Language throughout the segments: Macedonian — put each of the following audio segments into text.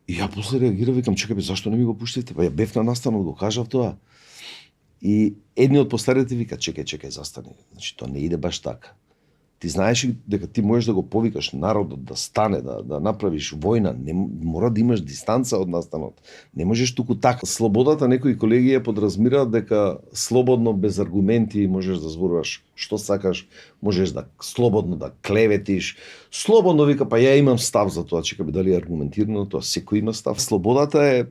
И ја после реагирав, викам, чекај бе, зашто не ми го пуштите? Па ја бев на настанот, го кажав тоа. И едни од постарите вика, чекај, застани. Значи, тоа не иде баш така. Ти знаеш дека ти можеш да го повикаш народот да стане, да направиш војна, не мора да имаш дистанца од настанот. Не можеш туку така. Слободата, некои колеги ја подразмираат дека слободно без аргументи можеш да зборуваш што сакаш, можеш да слободно да клеветиш. Слободно вика, па ја имам став за тоа, чека би дали е аргументирано, тоа секој има став. Слободата е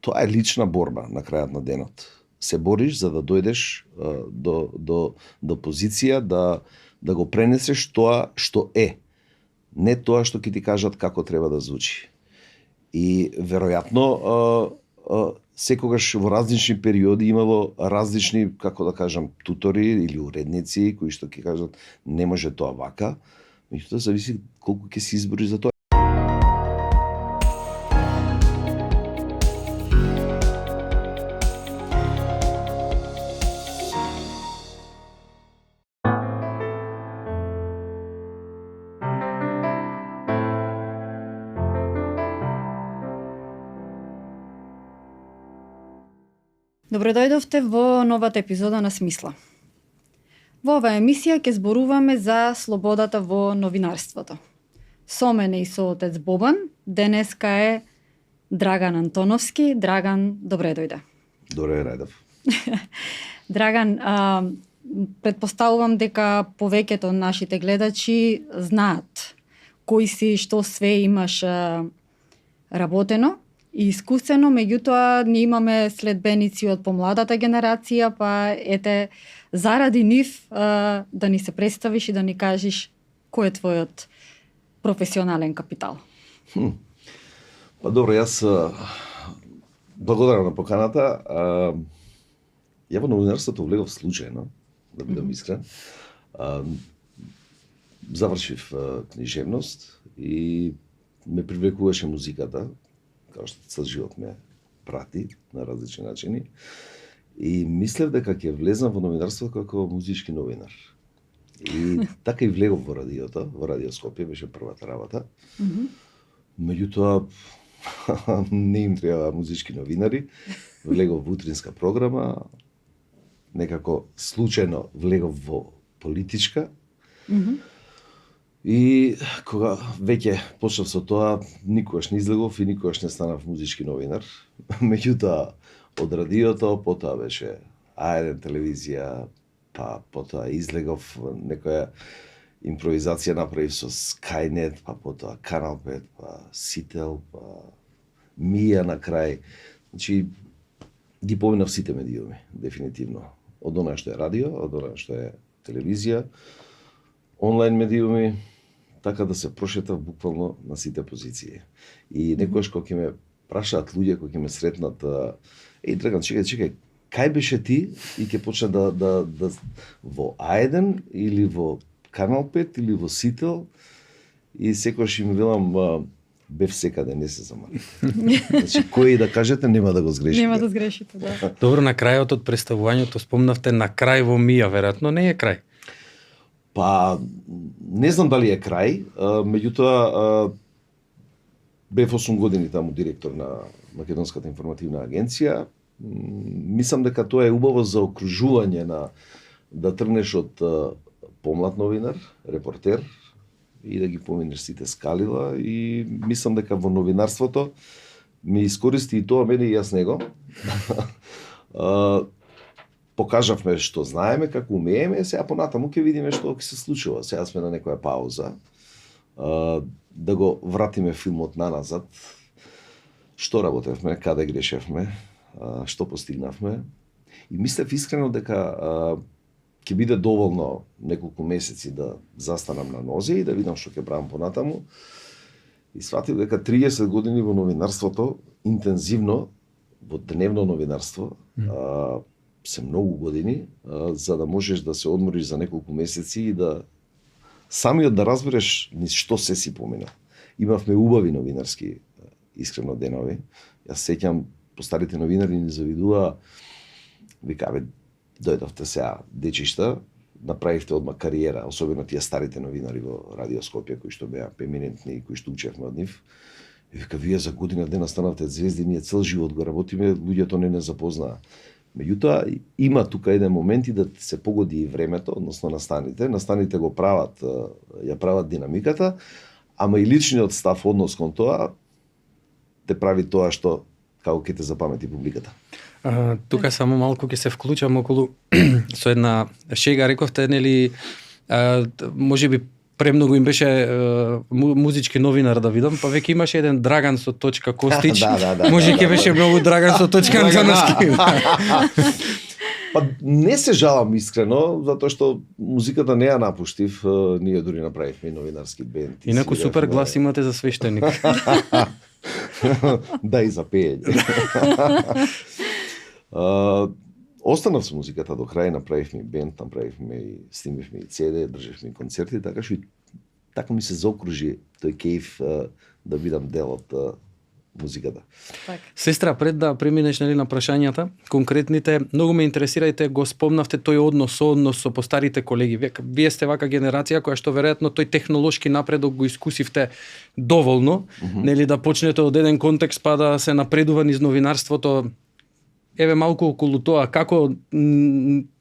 тоа е лична борба на крајот на денот. Се бориш за да дојдеш до позиција да го пренесеш тоа што е, не тоа што ќе ти кажат како треба да звучи. И веројатно секогаш во различни периоди имало различни, како да кажам, тутори или уредници кои што ќе кажат не може тоа вака, меѓутоа зависи колку ќе се избори за тоа. Добро дојдовте во новата епизода на Смисла. Во оваа емисија ќе зборуваме за слободата во новинарството. Со мене и со отец Бобан, денеска е Драган Антоновски. Драган, добре дојде. Добре рајдов. Драган, претпоставувам дека повеќето од нашите гледачи знаат кои си, што све имаш работено и искусено, меѓутоа ние имаме следбеници од помладата генерација, па ете, заради нив да ни се представиш и да ни кажеш кој е твојот професионален капитал. Па добро, јас благодарам на поканата. Ја во новинарството влегов случајно, да бидам искрен. Завршив книжевност и ме привлекуваше музиката, како што цел живот ме прати на различни начини. И мислев дека ќе влезам во новинарството како музички новинар. И така и влегов во радиото, во Радио Скопје беше првата работа. Меѓутоа не им треба музички новинари. Влегов во утринска програма, некако случајно влегов во политичка. И кога веќе почнав со тоа, никогаш не излегов и никогаш не станав музички новинар. Меѓутоа, од радиото, потоа беше А1 телевизија, па потоа излегов некоја импровизација направив со Skynet, па потоа Канал 5, па Сител, па Мија на крај. Значи, ги поминав сите медиуми, дефинитивно. Од она што е радио, од она што е телевизија, онлайн медиуми, така да се прошетав буквално на сите позиции. И некојаш кога ќе ме прашаат луѓе, кога ќе ме сретнат, Драган, чекај, кај беше ти? И ќе почне да во А1 или во Канал 5 или во Сител, и секојаш им велам бев секаде, не се замарите. Значи, кој да кажете, нема да го сгрешите. Нема да сгрешите, да. Добро, на крајот од представувањето спомнавте на крај во Мија, веројатно не е крај. Па, не знам дали е крај, меѓутоа бев 8 години таму директор на Македонската информативна агенција. Мислам дека тоа е убаво за окружување да тргнеш од помлад новинар, репортер, и да ги поминеш сите скалила, и мислам дека во новинарството ми искористи и тоа мене и јас него. Покажавме што знаеме, како умееме, сега понатаму ќе видиме што ќе се случува. Сега сме на некоја пауза. Да го вратиме филмот наназад. Што работевме, каде грешевме, што постигнавме. И мислев искрено дека ќе биде доволно неколку месеци да застанам на нозе и да видам што ќе правам понатаму. И сватив дека 30 години во новинарството, интензивно, во дневно новинарство, се многу години, за да можеш да се одмориш за неколку месеци и да самиот да разбереш низ што се си поминал. Имавме убави новинарски, искрено, денови. Јас сеќам, постарите новинари ни завидува, вика, дојдовте сега дечишта, направивте одма кариера, особено тие старите новинари во Радио Скопје, кои што беа еминентни и кои што учевме од нив. И вика, вие за година дена станавте звезди, ние цел живот го работиме, луѓето не запознаа. Меѓутоа, има тука еден момент и да се погоди и времето, односно настаните. Настаните го прават, ја прават динамиката, ама и личниот став однос кон тоа те прави тоа што како ќе те запамети публиката. Тука само малку ќе се вклучам околу со една шега, рековте, нели, можеби премногу им беше музички новинар да видам, па веќе имаше еден Драган со точка Костич. Може ќе беше многу Драган со точка Анцанаски. Па не се жалам искрено, затоа што музиката не ја напуштив, ние дури направивме новинарски бенд. Инаку супер глас имате за свештеник. Да, и за пеење. Останав со музиката до крај, направивме бенд, направивме и снимивме и CD, држевме концерти, така што и така ми се заокружи тој кејф да бидам дел од музиката. Так. Сестра, пред да преминеш, нели, на прашањата, конкретните, многу ме интересирајте, го спомнавте тој однос со постарите колеги. Вие сте вака генерација која што веројатно тој технолошки напредок го искусивте доволно, нели, да почнете од еден контекст па да се напредува низ новинарството. Еве малку околу тоа, како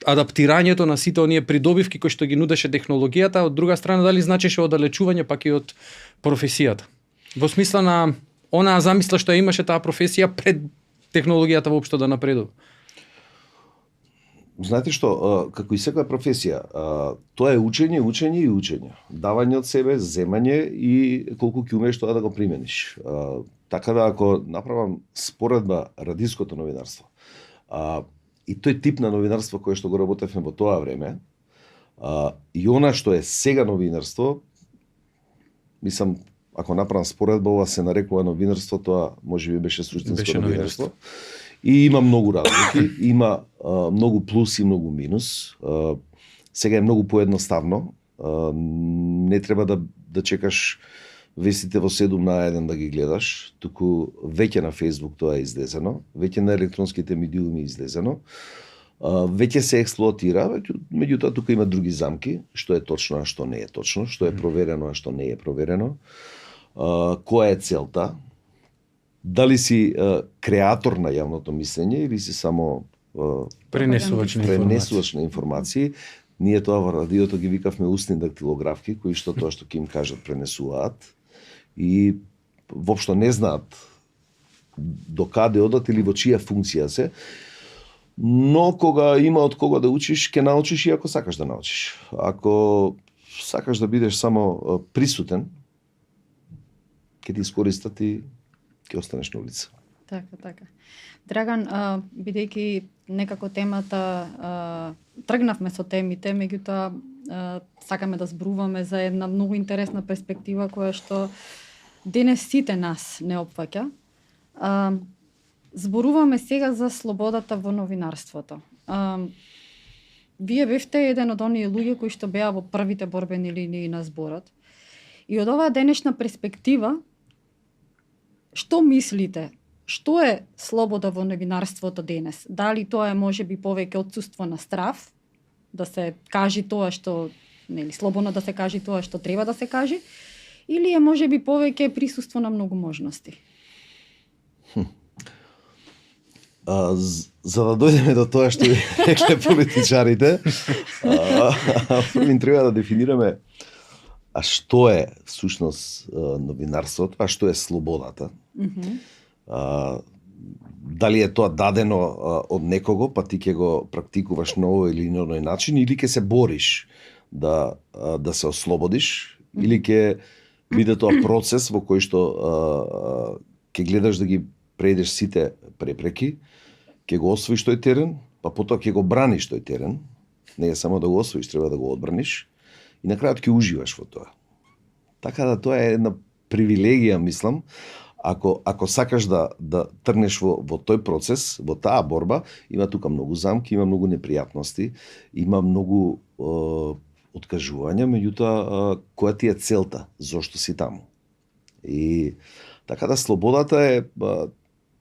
адаптирањето на сите оние придобивки кои што ги нудеше технологијата, од друга страна дали значеше оддалечување пак и од професијата. Во смисла на онаа замисла што имаше таа професија пред технологијата воопшто да напредува. Знаете што, како и секоја професија, тоа е учење, учење и учење. Давање од себе, земање и колку ќе умееш тоа да го примениш. Така да ако направам споредба радиското новинарство, и тој тип на новинарство кое што го работевме во тоа време, и она што е сега новинарство, мислам, ако направам споредба, ова се нарекува новинарство, тоа можеби беше суштинско новинарство. И има многу разлики, има многу плюс и многу минус. Сега е многу поедноставно. Не треба да чекаш вестите во 7 на 1 да ги гледаш, туку веќе на Facebook тоа е излезено, веќе на електронските медиуми е излезено, веќе се експлоатира, меѓутоа тука има други замки, што е точно, а што не е точно, што е проверено, а што не е проверено, која е целта, дали си креатор на јавното мислење или си само пренесувач на информации. Ние тоа во радиото ги викавме устни дактилографки, кои што тоа што ќе им кажат пренесуваат и воопшто не знаат до каде одат или во чија функција се, но кога има од кого да учиш, ќе научиш и ако сакаш да научиш. Ако сакаш да бидеш само присутен, ќе ти искористат и ќе останеш на улица. Така. Драган, бидејќи некако темата, тргнавме со темите, меѓутоа сакаме да зборуваме за една многу интересна перспектива која што денес сите нас не опфаќа. Зборуваме сега за слободата во новинарството. Вие бевте еден од оние луѓе кои што беа во првите борбени линии на зборот. И од оваа денешна перспектива, што мислите? Што е слобода во новинарството денес? Дали тоа е можеби повеќе отсуство на страв, да се кажи тоа што, нели, слободно да се кажи тоа што треба да се кажи, или е можеби повеќе присуство на многу можности? За да дојдеме до тоа што рекле политичарите, прво треба да дефинираме што е всушност новинарството, а што е слободата. Дали е тоа дадено од некого, па ти ќе го практикуваш на овој или на оној начин, или ќе се бориш да се ослободиш, или ќе биде тоа процес во кој што ќе гледаш да ги преидеш сите препреки, ќе го освоиш тој терен, па потоа ќе го браниш тој терен, не е само да го освоиш, треба да го одбраниш, и на крајот ќе уживаш во тоа. Така да тоа е една привилегија, мислам, ако сакаш да тргнеш во тој процес, во таа борба, има тука многу замки, има многу непријатности, има многу откажувања, меѓутоа која ти е целта, зошто си таму. И така да слободата е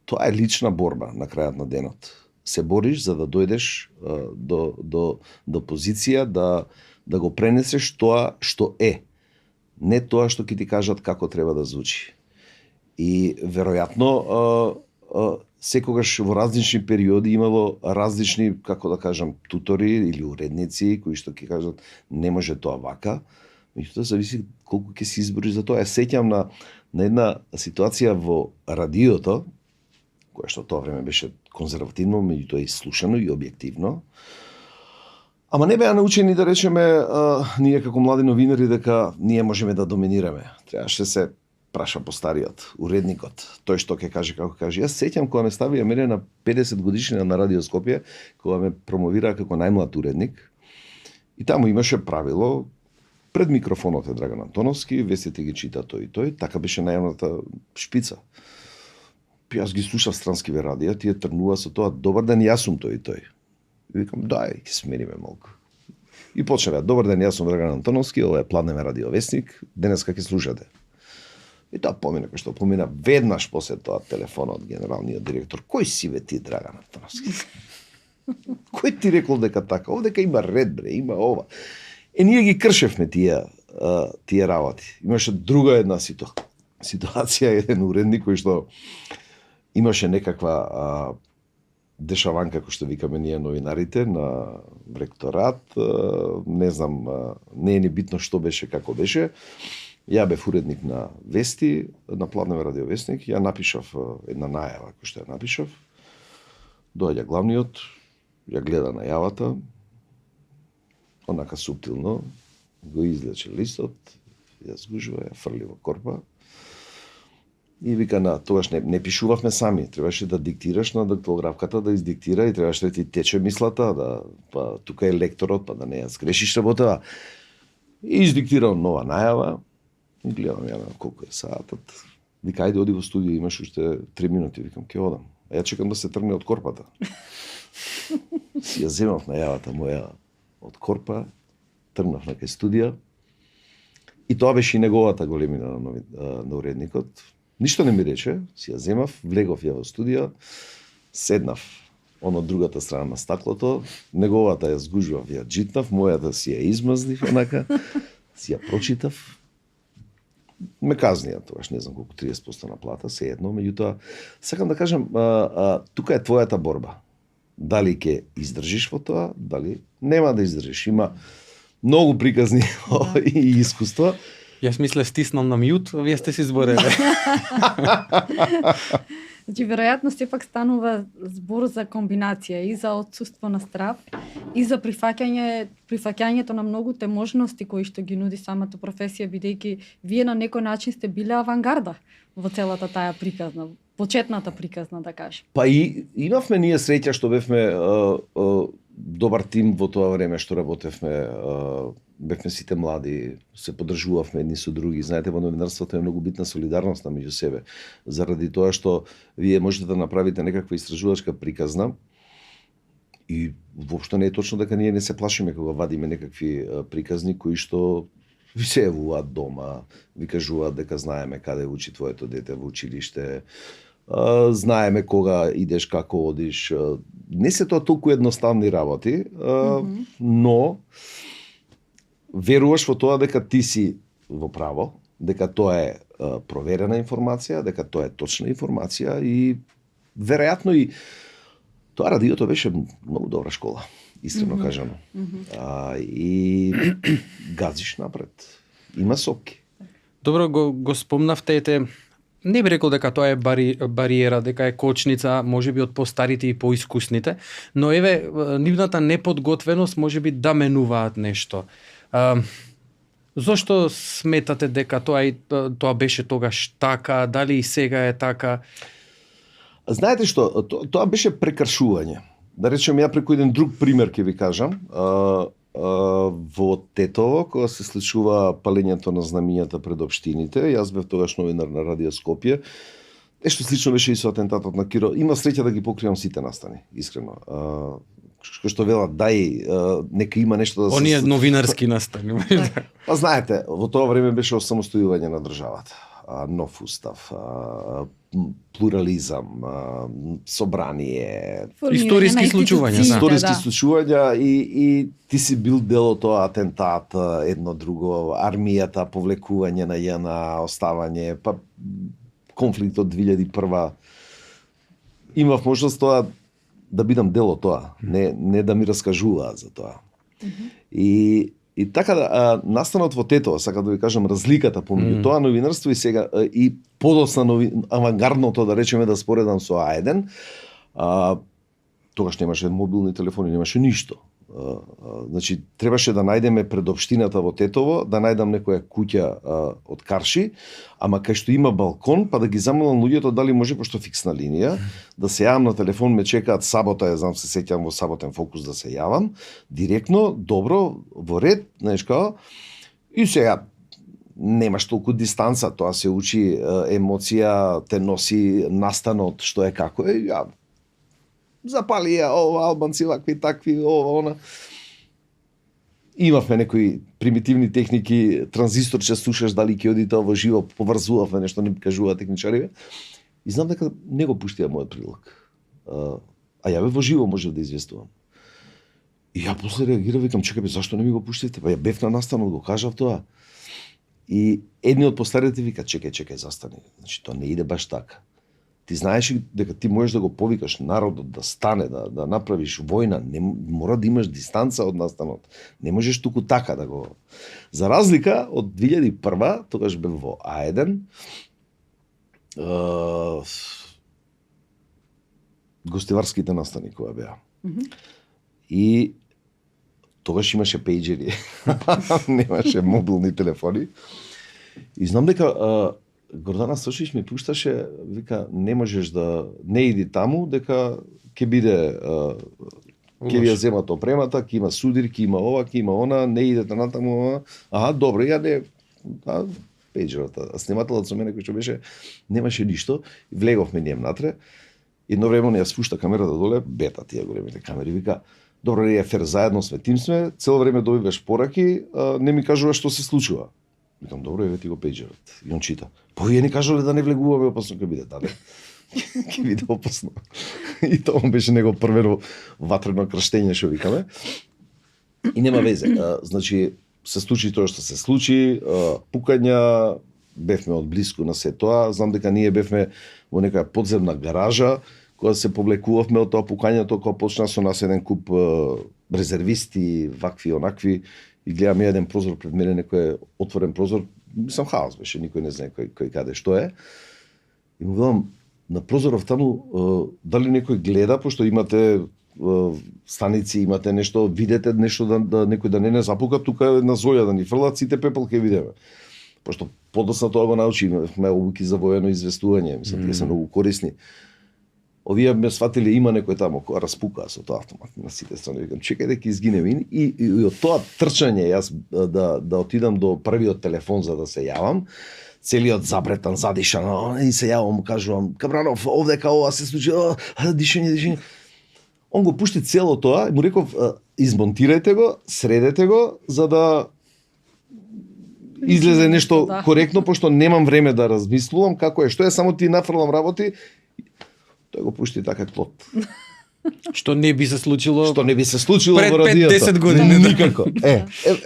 тоа е лична борба на крајот на денот. Се бориш за да дојдеш до позиција да го пренесеш тоа што е, не тоа што ќе ти кажат како треба да звучи. И веројатно секогаш во различни периоди имало различни, како да кажам, тутори или уредници кои што ќе кажат не може тоа вака. Меѓутоа зависи колку ќе се избори за тоа. Ја сеќам на една ситуација во радиото, која што тоа време беше конзервативно, меѓутоа и слушано и објективно. Ама не беа научени да речеме ние како млади новинари дека ние можеме да доминираме. Требаше се праша постариот, уредникот, тој што ќе каже како каже. Јас сеќам кога ме ставија мене на 50 годишнина на Радио Скопје, кога ме промовираа како најмлад уредник. И таму имаше правило, пред микрофонот е Драган Антоновски, вестите ги чита тој и тој, така беше најавната шпица. Јас ги слушав странскиве радија, тие трнува со тоа, добар ден, јас сум тој и тој. И викам, дај, ќе смениме малку. И почнеме, добар ден, јас сум Драган Антоновски, ова е Пладнеме радиовестник, денеска ќе слушате. И тоа помина, кој што помина веднаш после тоа телефонот генералниот директор. Кој си бе ти, Драган Антоновски? Кој ти рекол дека така? Овдека има ред, бре, има ова. Ние ги кршевме тие работи. Имаше друга една ситуација, еден уредник кој што имаше некаква дешаванка, кој што викаме ние новинарите на ректорат, не знам, не е ни битно што беше, како беше. Ја бев уредник на Вести, на Пладнеме радиовестник, ја напишав една најава кој што ја напишав. Доаѓа главниот, ја гледа најавата, онака суптилно, го извлече листот, ја згужува, ја фрли во корпа. И вика на тогаш не пишувавме сами, требаше да диктираш на дактилографката да издиктира и требаше да ти тече мислата, да па тука е лекторот, па да не ја сгрешиш работа. И издиктирал нова најава. И гледам ја на колку е саатот. Вика, ајде оди во студио, имаш уште 3 минути. Викам, ќе одам. А ја чекам да се тргне од корпата. Си ја земав најавата моја од корпа, тргнав на кај студија. И тоа беше и неговата големина на уредникот. Ништо не ми рече, си ја земав, влегов ја во студија, седнав од другата страна на стаклото, неговата ја згужував, ја джитнав, мојата си ја измазнив, онака, си ја прочитав. Ме казнија тогаш, не знам колку, 30% на плата, се едно, меѓутоа, сакам да кажам, тука е твојата борба. Дали ќе издржиш во тоа, дали нема да издржиш. Има многу приказни и искуства. Јас мисле стиснал на мјут, вие сте си збореле. Значи, веројатно сепак станува збор за комбинација и за отсуство на страв и за прифаќањето на многуте можности кои што ги нуди самата професија, бидејќи вие на некој начин сте биле авангарда во целата таа приказна, почетната приказна, да кажем. Па и имавме ние среќа што бевме добар тим во тоа време што работевме, бевме сите млади, се поддржувавме едни со други. Знаете, во новинарството е многу битна солидарноста меѓу себе, заради тоа што вие можете да направите некаква истражувачка приказна и воопшто не е точно дека ние не се плашиме кога вадиме некакви приказни кои што ви се јавуваат дома, ви кажуваат дека знаеме каде учи твоето дете во училиште, знаеме кога идеш, како одиш. Не се тоа толку едноставни работи, но веруваш во тоа дека ти си во право, дека тоа е проверена информација, дека тоа е точна информација и веројатно и тоа радиото беше многу добра школа, искрено кажано. И газиш напред. Има сопки. Добро, го спомнавте, не би рекол дека тоа е бариера, дека е кочница, можеби од постарите и поискусните, но еве нивната неподготвеност можеби да менуваат нешто. Зошто сметате дека тоа беше тогаш така, дали и сега е така? Знаете што, тоа беше прекршување. Да речем, ја преку еден друг пример ќе ви кажам. Во Тетово, кога се случува палењето на знамињата пред општините, јас бев тогаш новинар на Радио Скопје. Нешто слично беше и со атентатот на Киро. Има среќа да ги покривам сите настани, искрено. Кој што велат, дај, нека има нешто да се... Оние новинарски настани. Па знаете, во тоа време беше осамостојување на државата. Нов устав, плурализам, собрание, историски случувања, историски случувања и ти си бил дел од тоа атентат, едно друго, армијата, повлекување на ЈНА, оставање, па конфликт од 2001. Имав можност тоа да бидам дел од тоа, не да ми раскажуваат за тоа. И така да, настанот во Тетово, сакам да ви кажам разликата помеѓу тоа новинарство и сега и подоцна авангардното, да речеме, да споредам со А1, тогаш немаше мобилни телефони, немаше ништо. Значи, требаше да најдеме пред општината во Тетово, да најдам некоја куќа од Карши, ама кај што има балкон, па да ги замолам луѓето дали може, пошто фиксна линија, да се јавам на телефон, ме чекаат сабота, знам се сеќавам во Саботен фокус да се јавам, директно, добро, во ред, знаеш како, и сега немаш толку дистанца, тоа се учи, емоција те носи настанот, што е како е, ја запали ја, ова, албанци, вакви, такви, ова, она. Имавме некои примитивни техники, транзистор че слушаш дали ќе оди тоа во живо, поврзувавме нешто, не кажува техничариве. И знам дека не го пуштија мојот прилог. А ја бе во живо можев да известувам. И ја после реагирав, викам, чекај бе, зашто не ми го пуштите? Па ја бев на настанот, го кажав тоа. И едни од постарите вика, чекај, застани. Значи, тоа не иде баш така. Ти знаеш дека ти можеш да го повикаш народот да стане, да направиш војна, не мора да имаш дистанца од настанот. Не можеш туку така да го. За разлика од 2001, тогаш бев во А1, гостиварските настани која беа. И тогаш имаше пејџери, немаше мобилни телефони. И знам дека Гордана Сошич ми пушташе, вика, не можеш да не иди таму, дека ќе биде ќе ви ја земат опремата, ќе има судир, ќе има ова, ќе има она, не идете натаму, ова. Аха, добро, ја не пејџерата. А снимателот со мене кој што беше, немаше ништо, влеговме ние натре. Едно време ја спушта камерата доле, бета тие големите камери, вика, добро, е фер, заедно сме, тим сме, цело време добиваш пораки, не ми кажуваш што се случува. Викам, добро, еве ти го пејџерот. И он чита. Па вие не кажале да не влегуваме, опасно ќе биде. Да, ќе биде опасно. И тоа беше него првено ватрено крштење, што викаме. И нема везе. Значи, се случи тоа што се случи, пукања, бевме од блиску на се тоа. Знам дека ние бевме во некоја подземна гаража, кога се повлекувавме од тоа пукањето, кога почна со нас еден куп резервисти, вакви, онакви, и гледам еден прозор пред мене, некој отворен прозор, мислам хаос беше, никој не знае кој каде што е. И му гледам на прозоров таму, дали некој гледа, пошто имате станици, имате нешто, видете нешто да некој да не запука, тука е една зоја да ни фрлат, сите пепел ќе видиме. Пошто подоцна тоа го научиме, обуки за воено известување, мислам, тие се многу корисни. Овие ме сватиле, има некој таму кој распука со тоа автомат на сите страни. Викам, чекај дека изгинеме. И од тоа трчање јас да отидам до првиот телефон за да се јавам, целиот забретан, задишан, и се јавам, кажувам, Кабранов, овдека ова се случи, дишање. Он го пушти цело тоа и му реков, измонтирајте го, средете го, за да излезе нешто коректно, пошто немам време да размислувам како е, што е, само ти нафрлам работи. Тој го пушти така клот. Што не би се случило пред во радиото. 5-10 години. Никако.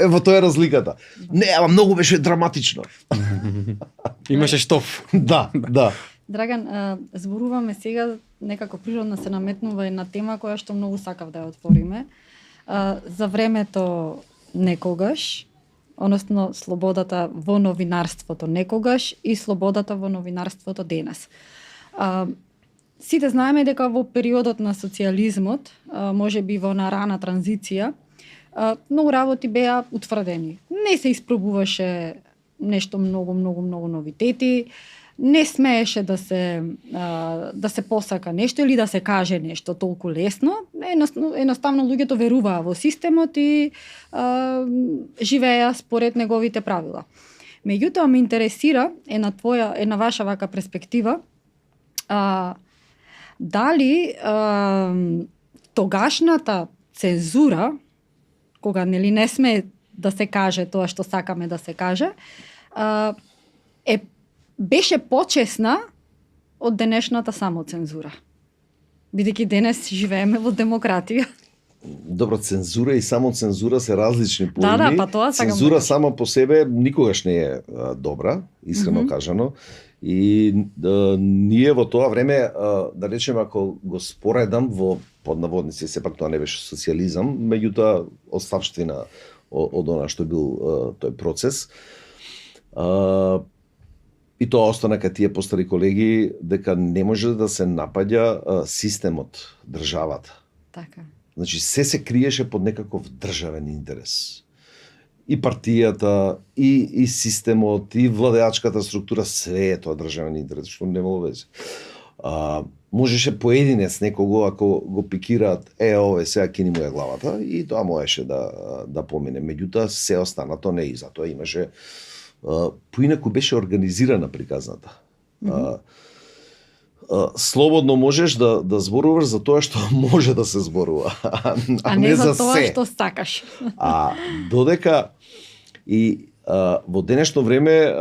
Во тоа е разликата. Не, ама многу беше драматично. Имаше штоф. Да. Драган, зборуваме сега, некако природно се наметнува една тема која што многу сакав да ја отвориме. За времето некогаш, односно слободата во новинарството некогаш и слободата во новинарството денес. Сите знаеме дека во периодот на социјализмот, може би во на рана транзиција, многу работи беа утврдени. Не се испробуваше нешто многу новитети, не смееше да се посака нешто или да се каже нешто толку лесно. Едноставно луѓето веруваа во системот и живееа според неговите правила. Меѓутоа ме интересира една ваша вака перспектива, дали тогашната цензура, кога нели не сме да се каже тоа што сакаме да се каже, беше почесна од денешната самоцензура. Бидејќи денес живееме во демократија. Добро, цензура и само цензура се различни поими. Да, па тоа сакам. Цензура сама по себе никогаш не е добра, искрено кажано. И ние во тоа време, да речеме, ако го споредам во поднаводници, сепак тоа не беше социјализам, меѓутоа оставштина од она што бил тој процес. И тоа остана кај тие постари колеги, дека не може да се напаѓа системот, државата. Така. Значи, се криеше под некаков државен интерес. И партијата, и системот, и владеачката структура, све е тоа државен интерес, што немало везе. Можеше поединец некого, ако го пикираат, ове сега кини му е главата, и тоа можеше да помине. Меѓутоа, се останато не, и затоа имаше поинаку беше организирана приказната. Слободно можеш да зборуваш за тоа што може да се зборува, а не за тоа се. што сакаш. Додека и во денешно време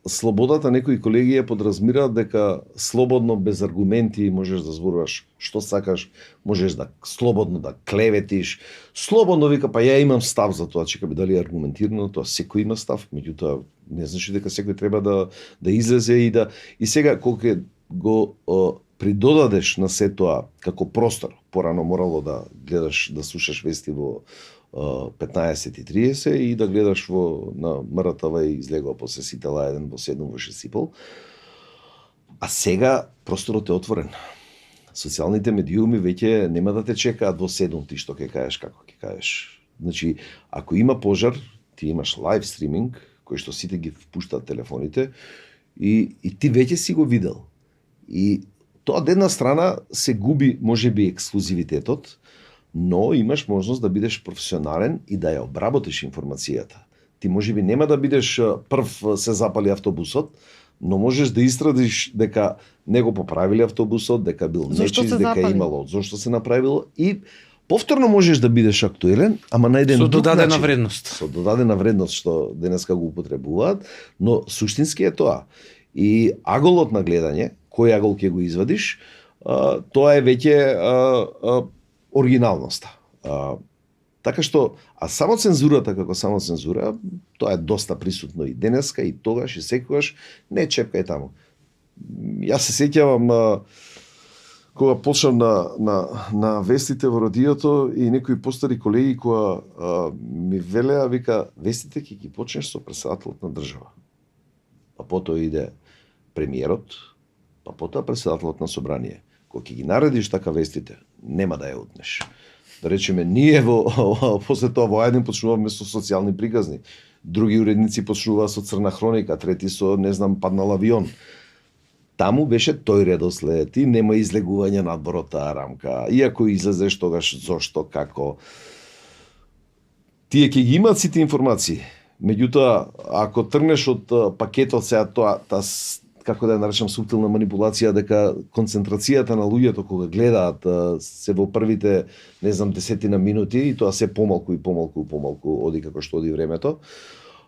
слободата, некои колеги ја подразмираат дека слободно без аргументи можеш да зборуваш што сакаш, можеш да слободно да клеветиш, слободно вика па ја имам став за тоа, чека би дали е аргументирано тоа, секој има став, меѓутоа не значи дека секој треба да излезе и сега колку го придодадеш на се тоа како простор. Порано морало да гледаш, да слушаш вести во 15:30 и да гледаш на МРТВ и излегува после ситела еден во 7 во 6 сипол. А сега просторот е отворен. Социјалните медиуми веќе нема да те чекаат во 7 ти што ќе кажеш, како ќе кажеш. Значи, ако има пожар, ти имаш лайв стриминг, кој што сите ги впуштаат телефоните и ти веќе си го видел. И тоа од една страна се губи можеби ексклузивитетот, но имаш можност да бидеш професионален и да ја обработиш информацијата. Ти можеби нема да бидеш прв се запали автобусот, но можеш да истрадиш дека не го поправиле автобусот, дека бил нечист, дека имало зошто се направило и повторно можеш да бидеш актуелен, ама на еден друг начин. Со додадена вредност. Со додадена вредност што денеска го употребуваат, но суштински е тоа. И аголот на гледање, кој агол ќе го извадиш, тоа е веќе оригиналноста. Така што, а само цензурата како само цензура, тоа е доста присутно и денеска, и тогаш, и секогаш, не чепкај таму. Јас се сеќавам кога почнав на вестите во радиото и некои постари колеги која ми велеа, вика, вестите ќе ги почнеш со претседателот на држава. Па потоа иде премиерот, па потоа претседателот на собрание. Кога ќе ги наредиш така вестите, нема да ја утнеш. Да речеме, ние после тоа во еден почнуваме со социјални приказни, други уредници почнуваа со црна хроника, трети со, не знам, паднал авион. Таму беше тој редослед и нема излегување надвор од таа рамка. Иако излезеш тогаш зошто, како. Тие ќе ги имаат сите информации. Меѓутоа, ако тргнеш од пакетот сега тоа, како да ја наречам, суптилна манипулација, дека концентрацијата на луѓето кога гледаат се во првите, не знам, 10 минути и тоа се помалку и помалку оди како што оди времето.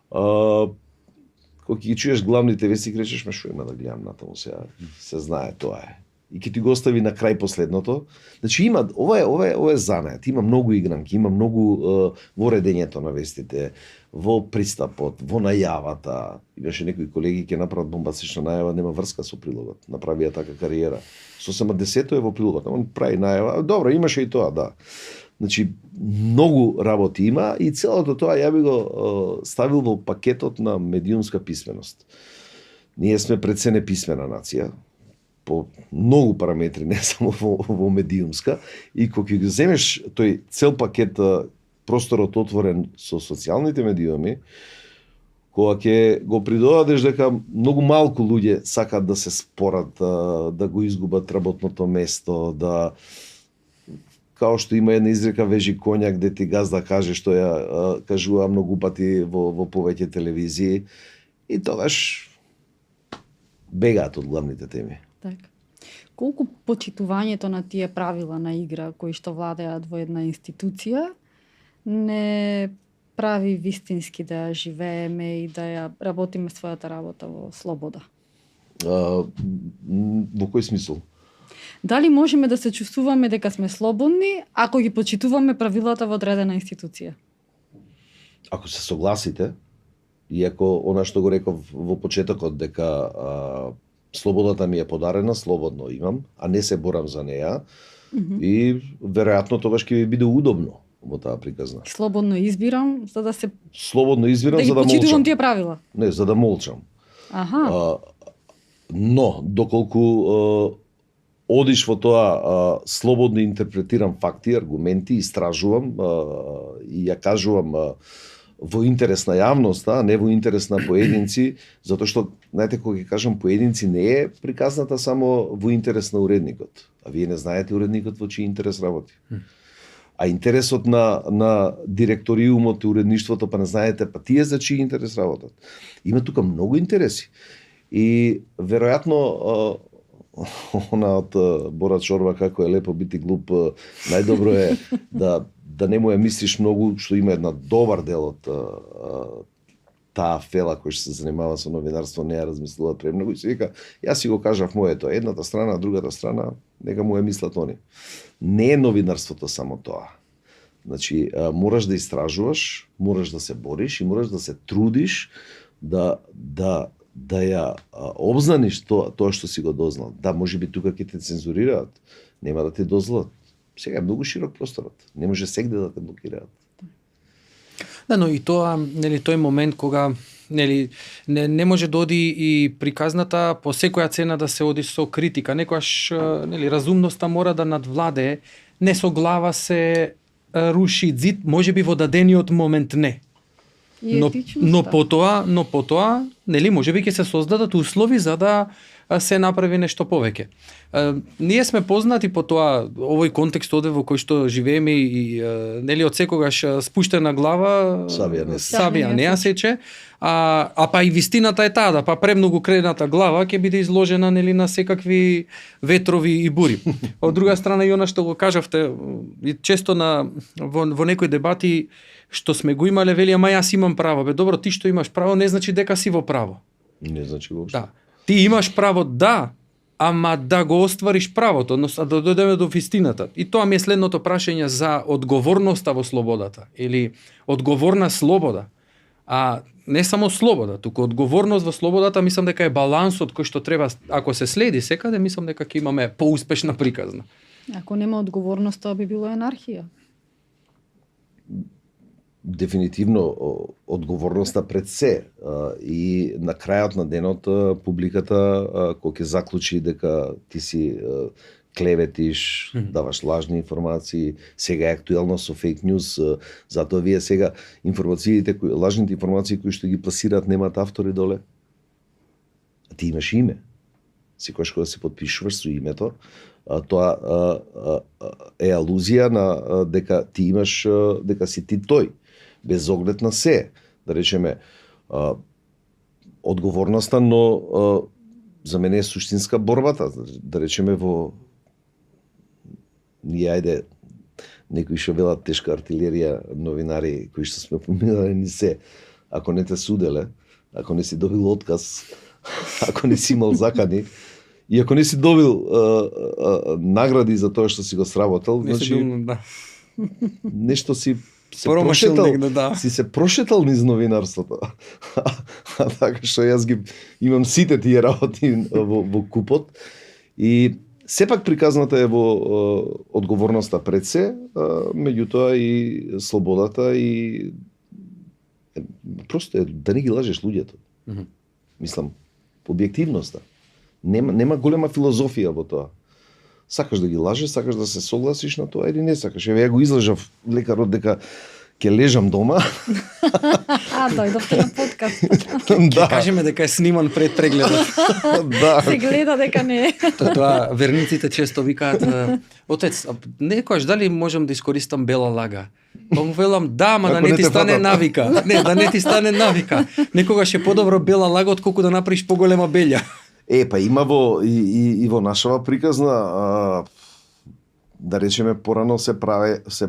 Кога ги чуеш главните вести, кречеш, ме шо има да гледам натаму сега, се знае тоа е. И ќе ти го остави на крај последното. Значи има, ова е занает, има многу игранки, има многу во редењето на вестите, во пристапот, во најавата. Имаше некои колеги ќе направат бомбастична најава, нема врска со прилогот. Направија така кариера. Со само 10 е во прилогот, он прави најава. Добро, имаше и тоа, да. Значи, многу работи има и целото тоа ја би го ставил во пакетот на медиумска писменост. Ние сме пред се неписмена нација, по многу параметри, не само во медиумска, и кога ќе го земеш тој цел пакет просторот отворен со социјалните медиуми, кога ќе го придодадеш дека многу малку луѓе сакаат да се спорат, да го изгубат работното место, да као што има една изрека вежи коњак, де ти газда каже што ја кажува многу пати во повеќе телевизии, и тогаш бегаат од главните теми. Така. Колку почитувањето на тие правила на игра кои што владеат во една институција не прави вистински да ја живееме и да ја работиме својата работа во слобода? Во кој смисол? Дали можеме да се чувствуваме дека сме слободни ако ги почитуваме правилата во одредена институција? Ако се согласите, и ако она што го реков во почетокот дека слободата ми е подарена, слободно имам, а не се борам за неа, и веројатно тогаш ќе ви биде удобно во таа приказна. Слободно избирам за да се Слободно избирам да ги за да почитувам молчам. тие правила. Не, за да молчам. Аха. Но, доколку одиш во тоа, слободно интерпретирам факти, аргументи, истражувам и ја кажувам во интерес на јавноста, а не во интерес на поединци, затоа што, знаете, кога ќе кажам поединци, не е приказната само во интерес на уредникот. А вие не знаете уредникот во чиј интерес работи. А интересот на директориумот и уредништвото, па не знаете, па тие за чиј интерес работат. Има тука многу интереси. И веројатно она од Бора Чорба, како е лепо бити глуп, најдобро е да не му ја мислиш многу, што има една добар дел од таа фела кој што се занимава со новинарство, не ја размислува премногу и се вика, јас си го кажав моето, едната страна, другата страна, нека му ја мислат они. Не е новинарството само тоа. Значи, мораш да истражуваш, мораш да се бориш и мораш да се трудиш да ја обзнаниш тоа што си го дознал. Да, можеби тука ќе те цензурираат, нема да ти дозволат. Сега е многу широк просторот. Не може сегде да те блокираат. Да, но и тоа, нели, тој момент кога нели не може да оди и приказната по секоја цена да се оди со критика. Некојаш нели разумноста мора да надвладее, не со глава се руши зид, можеби во дадениот момент не. Но потоа, нели, можеби ќе се создадат услови за да се направи нешто повеќе. Ние сме познати по тоа, овој контекст овде во кој што живееме и нели од секогаш спуштена глава сабија не ја сече, а па и вистината е таа, да па премногу крената глава ќе биде изложена нели на секакви ветрови и бури. Од друга страна и она што го кажавте, и често во некои дебати што сме го имале, вели, ама јас имам право. Бе, добро, ти што имаш право не значи дека си во право. Не значи воопшто. Да. Ти имаш право, да, ама да го оствариш правото, односно да дојдеме до вистината. И тоа ми е следното прашање за одговорноста во слободата или одговорна слобода. А не само слобода, туку одговорност во слободата, мислам дека е балансот кој што треба, ако се следи секаде, мислам дека ќе имаме поуспешна приказна. Ако нема одговорност, тоа би било анархија. Дефинитивно одговорноста пред се, и на крајот на денот публиката кога ќе заклучи дека ти си клеветиш, даваш лажни информации, сега е актуелно со фейк нюз, затоа вие сега лажните информации кои што ги пласираат немаат автори доле. А ти имаш име. Секогаш кога се потпишуваш со името, тоа е алузија на дека ти имаш, дека си ти тој, без оглед на се. Да речеме, одговорноста, но за мене е суштинска борбата. Да речеме во ние, ајде, некои што велат тешка артилерија, новинари кои што сме поминали ни се, ако не те суделе, ако не си добил отказ, ако не си имал закани, и ако не си добил награди за тоа што си го сработал, значи нешто си се прошетал, си се прошетал низ новинарството. А така што јас ги имам сите тие работи во купот и сепак приказната е во одговорноста пред се, меѓутоа и слободата и просто е да не ги лажеш луѓето. Мислам, објективноста. Нема голема филозофија во тоа. Сакаш да ги лажеш, сакаш да се согласиш на тоа или не сакаш. Еве ја го излажав лекарот дека ќе лежам дома. Дојдовте на подкаст. Да. Кажеме дека е сниман пред прегледот. Да. Се гледа дека не е. Тоа верниците често викаат, отец, некојаш дали можам да искористам бела лага? Па му велам, да, ма да не ти стане навика. Не, да не ти стане навика. Некогаш е подобро бела лага отколку да направиш поголема белја. Па има и во нашава приказна, да речеме, порано се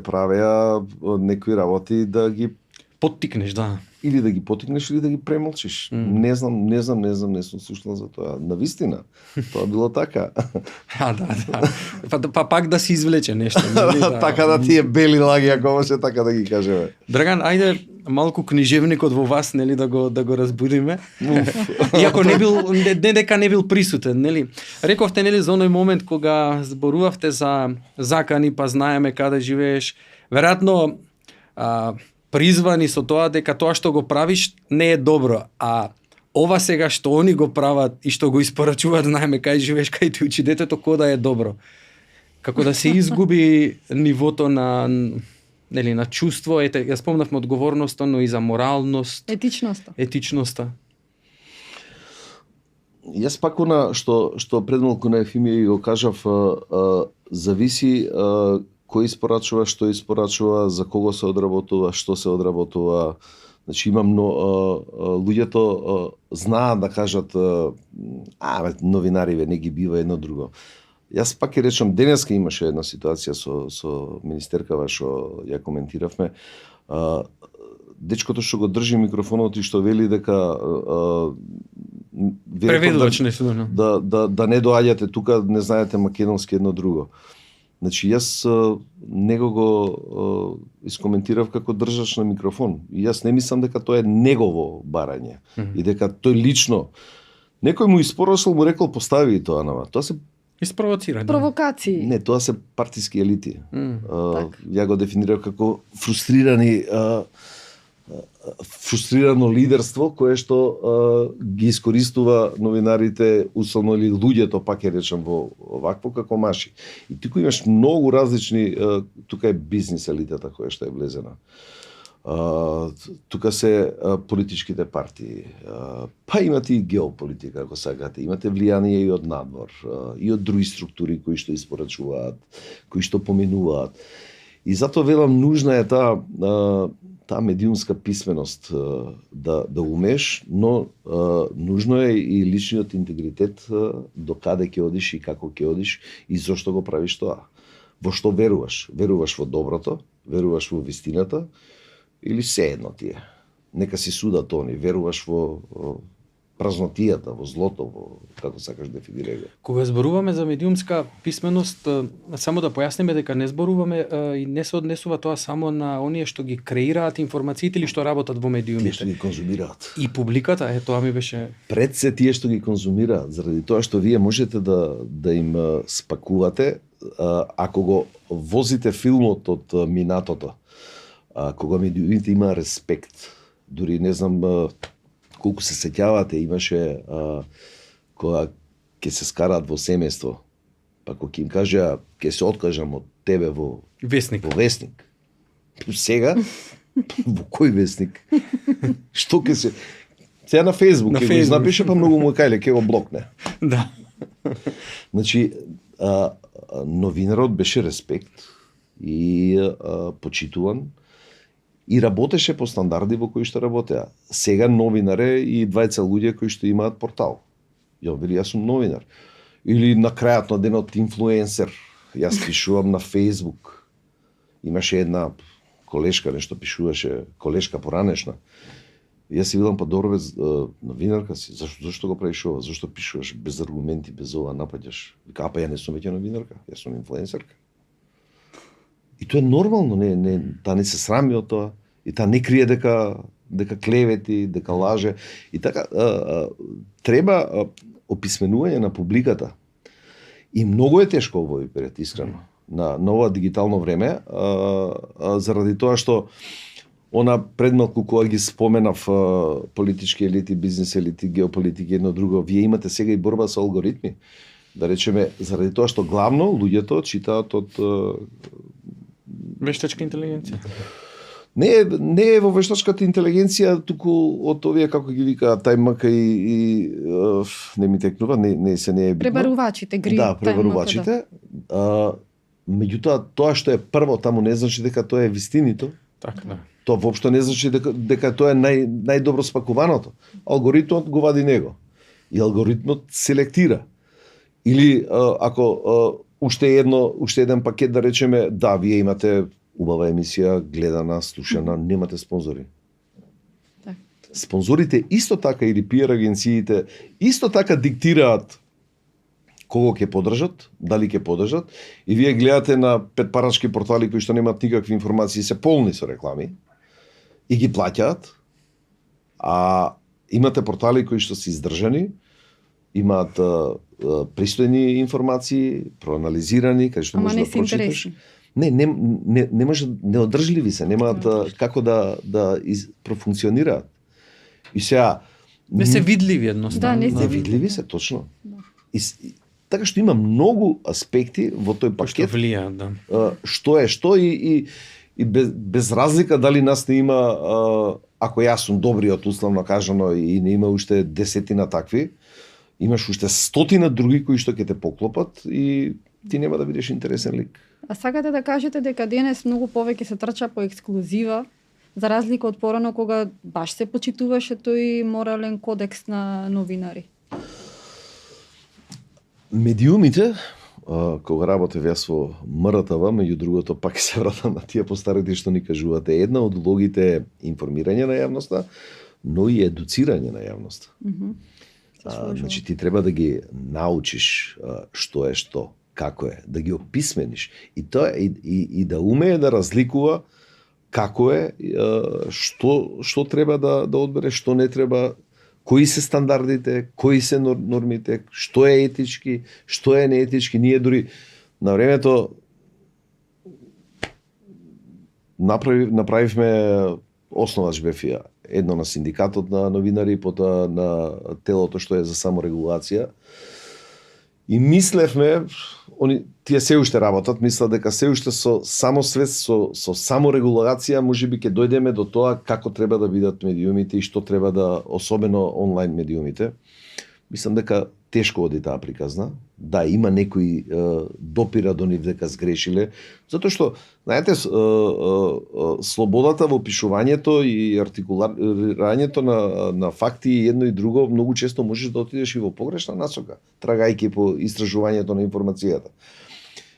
правеа некои работи да ги поттикнеш, да. или да ги потикнеш или да ги премолчиш. Не знам, не сум слушнал за тоа. Навистина, тоа било така. Да. Па пак да се извлече нешто. Така да тие бели лаги, ако може така да ги кажеме. Драган, ајде малку книжевникот во вас, нели, да го разбудиме. Иако не дека не бил присутен, нели? Рековте, нели, за оној момент кога зборувавте за закани, па знаеме каде живееш. Веројатно призвани со тоа дека тоа што го правиш не е добро, а ова сега што они го прават и што го испорачуваат, знаеме кај живееш, кај ти учи детето, кода е добро. Како да се изгуби нивото на чувство, ја спомнавме одговорноста, но и за моралност, етичноста. Јас пак она што пред малку на Ефимија го кажав, зависи кој испорачува, што испорачува, за кого се одработува, што се одработува. Значи имам луѓето знаат да кажат новинариве не ги бива едно друго. Јас пак ќе речам, денеска имаше една ситуација со министеркава што ја коментиравме. Дечкото што го држи микрофонот и што вели дека преведувач да не доаѓате тука, не знаете македонски едно друго. Значи јас него го искоментирав како држач на микрофон. И јас не мислам дека тоа е негово барање и дека тој лично некој му испорачал, му рекол постави и тоа нама. Тоа се испровоцирање. Провокации. Не, тоа се партиски елити. Ја го дефинирав како фрустрирано лидерство кое што ги искористува новинарите, условно или луѓето, пак ја речам, во вакво како маши. И тука имаш многу различни, тука е бизнис елитата која што е влезена. Тука се политичките партии, па имате и геополитика, ако сакате, имате влијание и од надвор, и од други структури кои што испорачуваат, кои што поминуваат. И затоа велам, нужна е таа медиумска писменост да умеш, но нужно е и личниот интегритет до каде ќе одиш и како ќе одиш и зошто го правиш тоа. Во што веруваш? Веруваш во доброто, веруваш во вистината или се едно ти е? Нека си судат они, веруваш во празнотијата, во злото, во како сакаш дефинирај го. Кога зборуваме за медиумска писменост, само да појасниме дека не зборуваме и не се однесува тоа само на оние што ги креираат информациите или што работат во медиумите. Тие што ги конзумираат. И публиката, тоа ми беше пред се тие што ги конзумираат, заради тоа што вие можете да им спакувате, ако го возите филмот од минатото, кога медиумите има респект. Дури не знам колку се сеќавате, имаше кога ќе се скараат во семејство, па кога им кажа ќе се откажам од тебе во Весник. Сега во кој весник? Што ќе се сега на Facebook ќе го напише, па многу му кајле ќе го блокне. Да. Значи новинарот беше респект и почитуван и работеше по стандарди во кои што работеа. Сега новинар е и двајца луѓе кои што имаат портал. Јас сум новинар. Или на крајот на денот инфлуенсер. Јас пишувам на Facebook. Имаше една колешка, нешто пишуваше, колешка поранешна. Јас си видам, па добро новинарка си, зашто го правиш ова? Зашто пишуваш без аргументи, без ова напаѓаш? Вика, па ја не сум веќе новинарка, јас сум инфлуенсерка. И тоа е нормално, таа не се срами од тоа, и таа не крие дека клевети, дека лаже. И така, треба описменување на публиката. И многу е тешко овој период, искрено, на ова дигитално време, заради тоа што она предмалку кога ги споменав политички елити, бизнес елити, геополитики, едно друго, вие имате сега и борба со алгоритми. Да речеме, заради тоа што главно луѓето читаат од вештачка интелигенција. Не е во вештачката интелигенција, туку од овие, како ги вика, тајмака и не ми текнува, не е битно. Пребарувачите, Да, пребарувачите. Меѓутоа, тоа што е прво таму не значи дека тоа е вистинито. Така, да. Тоа воопшто не значи дека тоа е најдобро спакуваното. Алгоритмот го вади него. И алгоритмот селектира. Или ако уште еден пакет, да речеме, да, вие имате убава емисија, гледана, слушана, немате спонзори. Так. спонзорите исто така или PR агенциите исто така диктираат кого ќе поддржат, дали ќе поддржат, и вие гледате на петпарачки портали кои што немаат никакви информации, се полни со реклами и ги плаќаат, а имате портали кои што се издржани, имаат пристојни информации, проанализирани, каде што можеш да прочиташ. Не може, неодржливи се, немаат како да профункционираат. И сега Не се видливи едноставно. Да, не видливи се, точно. И така што има многу аспекти во тој пакет. Што влијаат, да. Што е што и без разлика дали нас не има, ако јас сум добриот, условно кажано, и не има уште десетина такви, имаш уште стотина други кои што ќе те поклопат и ти нема да бидеш интересен лик. А сакате да кажете дека денес многу повеќе се трча по ексклузива, за разлика од порано кога баш се почитуваше тој морален кодекс на новинари? Медиумите, кога работев јас во МРТВ, меѓу другото пак се вратам на тие постарите што ни кажувате, една од улогите е информирање на јавноста, но и едуцирање на јавноста. Значи ти треба да ги научиш што е што, како е, да ги описмениш и тоа и да умее да разликува како е, што треба да одбере, што не треба, кои се стандардите, кои се нормите, што е етички, што е неетички. Ние дури на времето направивме, основач бев ја, едно на синдикатот на новинари, потоа на телото што е за саморегулација. И мислевме, тие се уште работат, мислат дека се уште со самосвест, со саморегулација, можеби ќе дојдеме до тоа како треба да бидат медиумите и што треба да, особено онлайн медиумите. Мислам дека тешко оди таа приказна. Да, има некои допира до нив дека сгрешиле, затоа што, знаете, слободата во пишувањето и артикулирањето на факти и едно и друго, многу често можеш да отидеш и во погрешна насока, трагајќи по истражувањето на информацијата.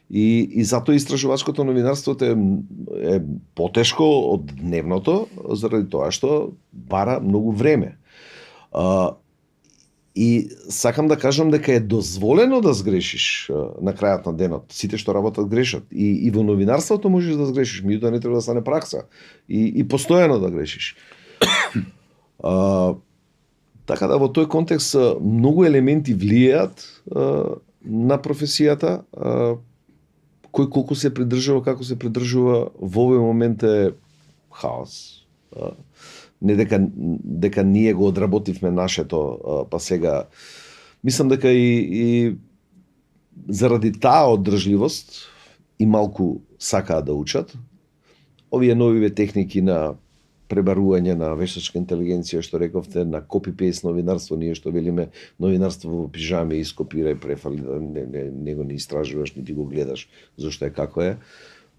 И затоа истражувачкото новинарство е потешко од дневното, заради тоа што бара многу време. И сакам да кажам дека е дозволено да сгрешиш на крајот на денот. Сите што работат грешат. И во новинарството можеш да сгрешиш, меѓутоа не треба да стане пракса. И постојано да грешиш. Така да во тој контекст многу елементи влијаат на професијата. Кој колку се придржува, како се придржува, во овој момент е хаос. Не дека ние го одработивме нашето, па сега мислам дека и заради таа оддржливост и малку сакаат да учат. Овие новиве техники на пребарување на вештачка интелигенција, што рековте, на копи-пейст новинарство, ние што велиме новинарство во пижами, ископирај, префали, не го не истражуваш, нити го гледаш зашто е како е,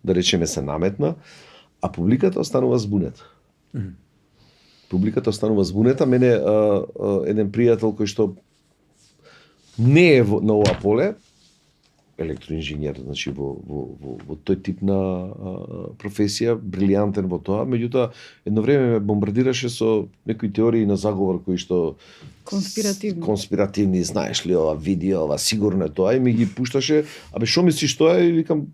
да речеме се наметна, а публиката останува збунета. Публиката останува збунета. Мене еден пријател кој што не е на ова поле, електроинженер, значи во тој тип на професија, брилијантен во тоа, меѓутоа едно време ме бомбардираше со некои теории на заговор кои што конспиративни, знаеш ли, ова видео, ова сигурно е тоа, и ми ги пушташе, абе шо мислиш тоа, и викам,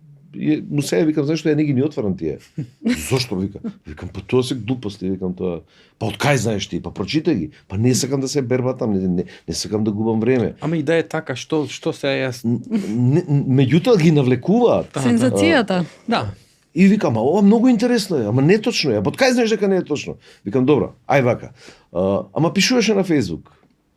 му се викам, знаеш што ја не ги ни отварам тие. Зошто викам, па тоа се глупости, викам тоа. Па од кај знаеш ти? Па прочитај ги. Па не сакам да се бербатам, не сакам да губам време. Ама и да е така, што се јас меѓутоа ги навлекуваат. Сензацијата. Да. И викам, ова многу интересно е, ама не точно е. Па од кај знаеш дека не е точно? Викам, добро, ај вака. Ама пишуваше на Facebook.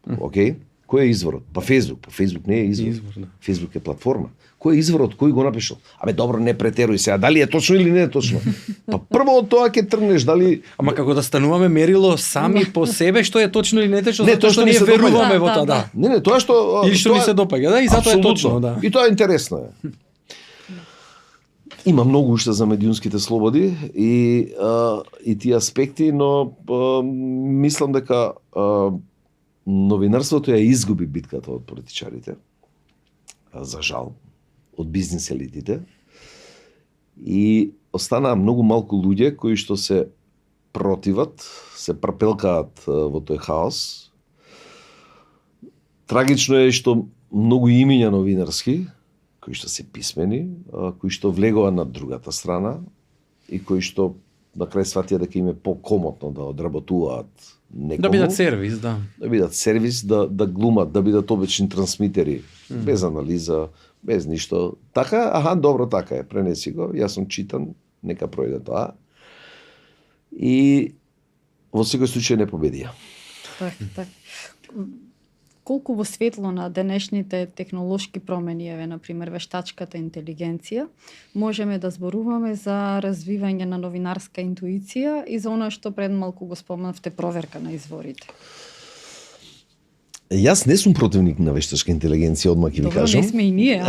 Океј? Кој е изворот? Па Facebook. Па Facebook не е извор. Да. Facebook е платформа. Кој е изворот? Кој го напишал? Абе добро, не претеруј сега, дали е точно или не е точно. Па прво од тоа ќе тргнеш дали. Ама како да стануваме мерило сами по себе што е точно или не е точно, тоа што ние се веруваме во тоа, допаѓа. да. Не, тоа што Или што ни се допаѓа, да, и затоа е точно, да. И тоа е интересно е. Има многу уште за медиумските слободи и тие аспекти, но мислам дека новинарството ја изгуби битката од политичарите. За жал, од бизнес елитите. И останаа многу малку луѓе кои што се противат, се препелкаат во тој хаос. Трагично е што многу имиња новинарски, кои што се писмени, кои што влегува на другата страна и кои што на крај сватија дека им е покомотно да одработуваат некому. Да бидат сервис, да. Да бидат сервис, да глумат, да бидат обични трансмитери, без анализа, без ништо. Така, добро, така е, пренеси го, јас сум читан, нека пројде тоа. И во секој случај не победија. Так. Колку во светло на денешните технолошки промени, например, вештачката интелигенција, можеме да зборуваме за развивање на новинарска интуиција и за она што пред малку го спомнавте, проверка на изворите? Јас не сум противник на вештачка интелигенција, одма ќе ви кажам. Добро, не сме и ние,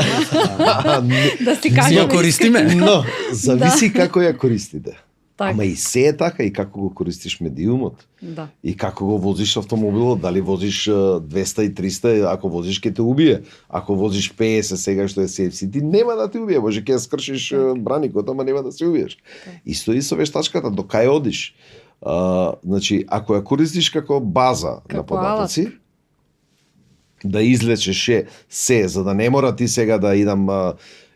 да си Си кажеме. ја користиме. Но, зависи како ја користите. Так. Ама и се е така, и како го користиш медиумот. Да. И како го возиш автомобилот, дали возиш 200 и 300, ако возиш ќе те убие. Ако возиш 50 сега што е CFC, ти нема да те убие, може ќе ја скршиш браникот, ама нема да се убиеш. Исто и со вештачката, до кај одиш. Значи, ако ја користиш како база на податоци, да излечеш се, за да не мора ти сега да идам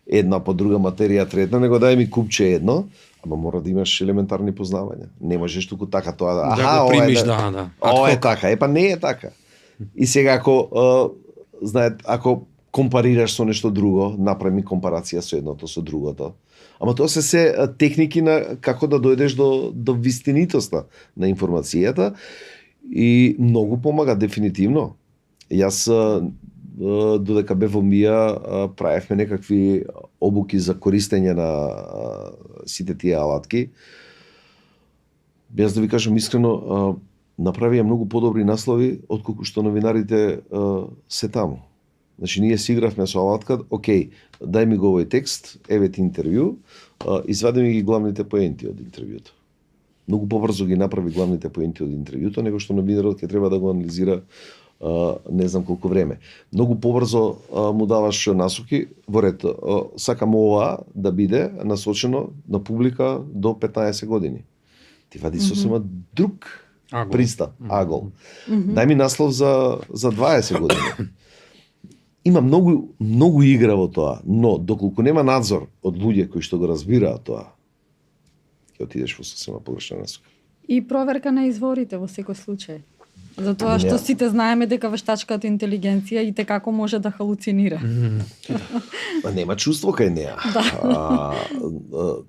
една по друга материја трета, него дај ми купче едно, ама мора да имаш елементарни познавања. Не можеш туку така тоа да го примиш, да. Ова е така, па не е така. И сега ако компарираш со нешто друго, направи компарација со едното со другото. Ама тоа се техники на како да дојдеш до вистинитоста на информацијата и многу помага дефинитивно. Јас додека бев во МИА правевме некакви обуки за користење на сите тие алатки. Без да ви кажам искрено, направија многу подобри наслови отколку што новинарите се таму. Значи ние си игравме со алатка, окей, дај ми го овој текст, еве ти интервју, извади ми ги главните поенти од интервјуто. Многу побрзо ги направи главните поенти од интервјуто, него што новинарот ќе треба да го анализира не знам колку време. Многу побрзо му даваш насоки, во ред, сакам ова да биде насочено на публика до 15 години. Ти вади сосема друг пристап, агол. Дај ми наслов за 20 години. Има многу игра во тоа, но доколку нема надзор од луѓе кои што го разбираат тоа, ќе отидеш во сосема погрешна насока. И проверка на изворите во секој случај. Затоа што сите знаеме дека вештачката интелигенција и како може да халуцинира. Нема чувство кај неа.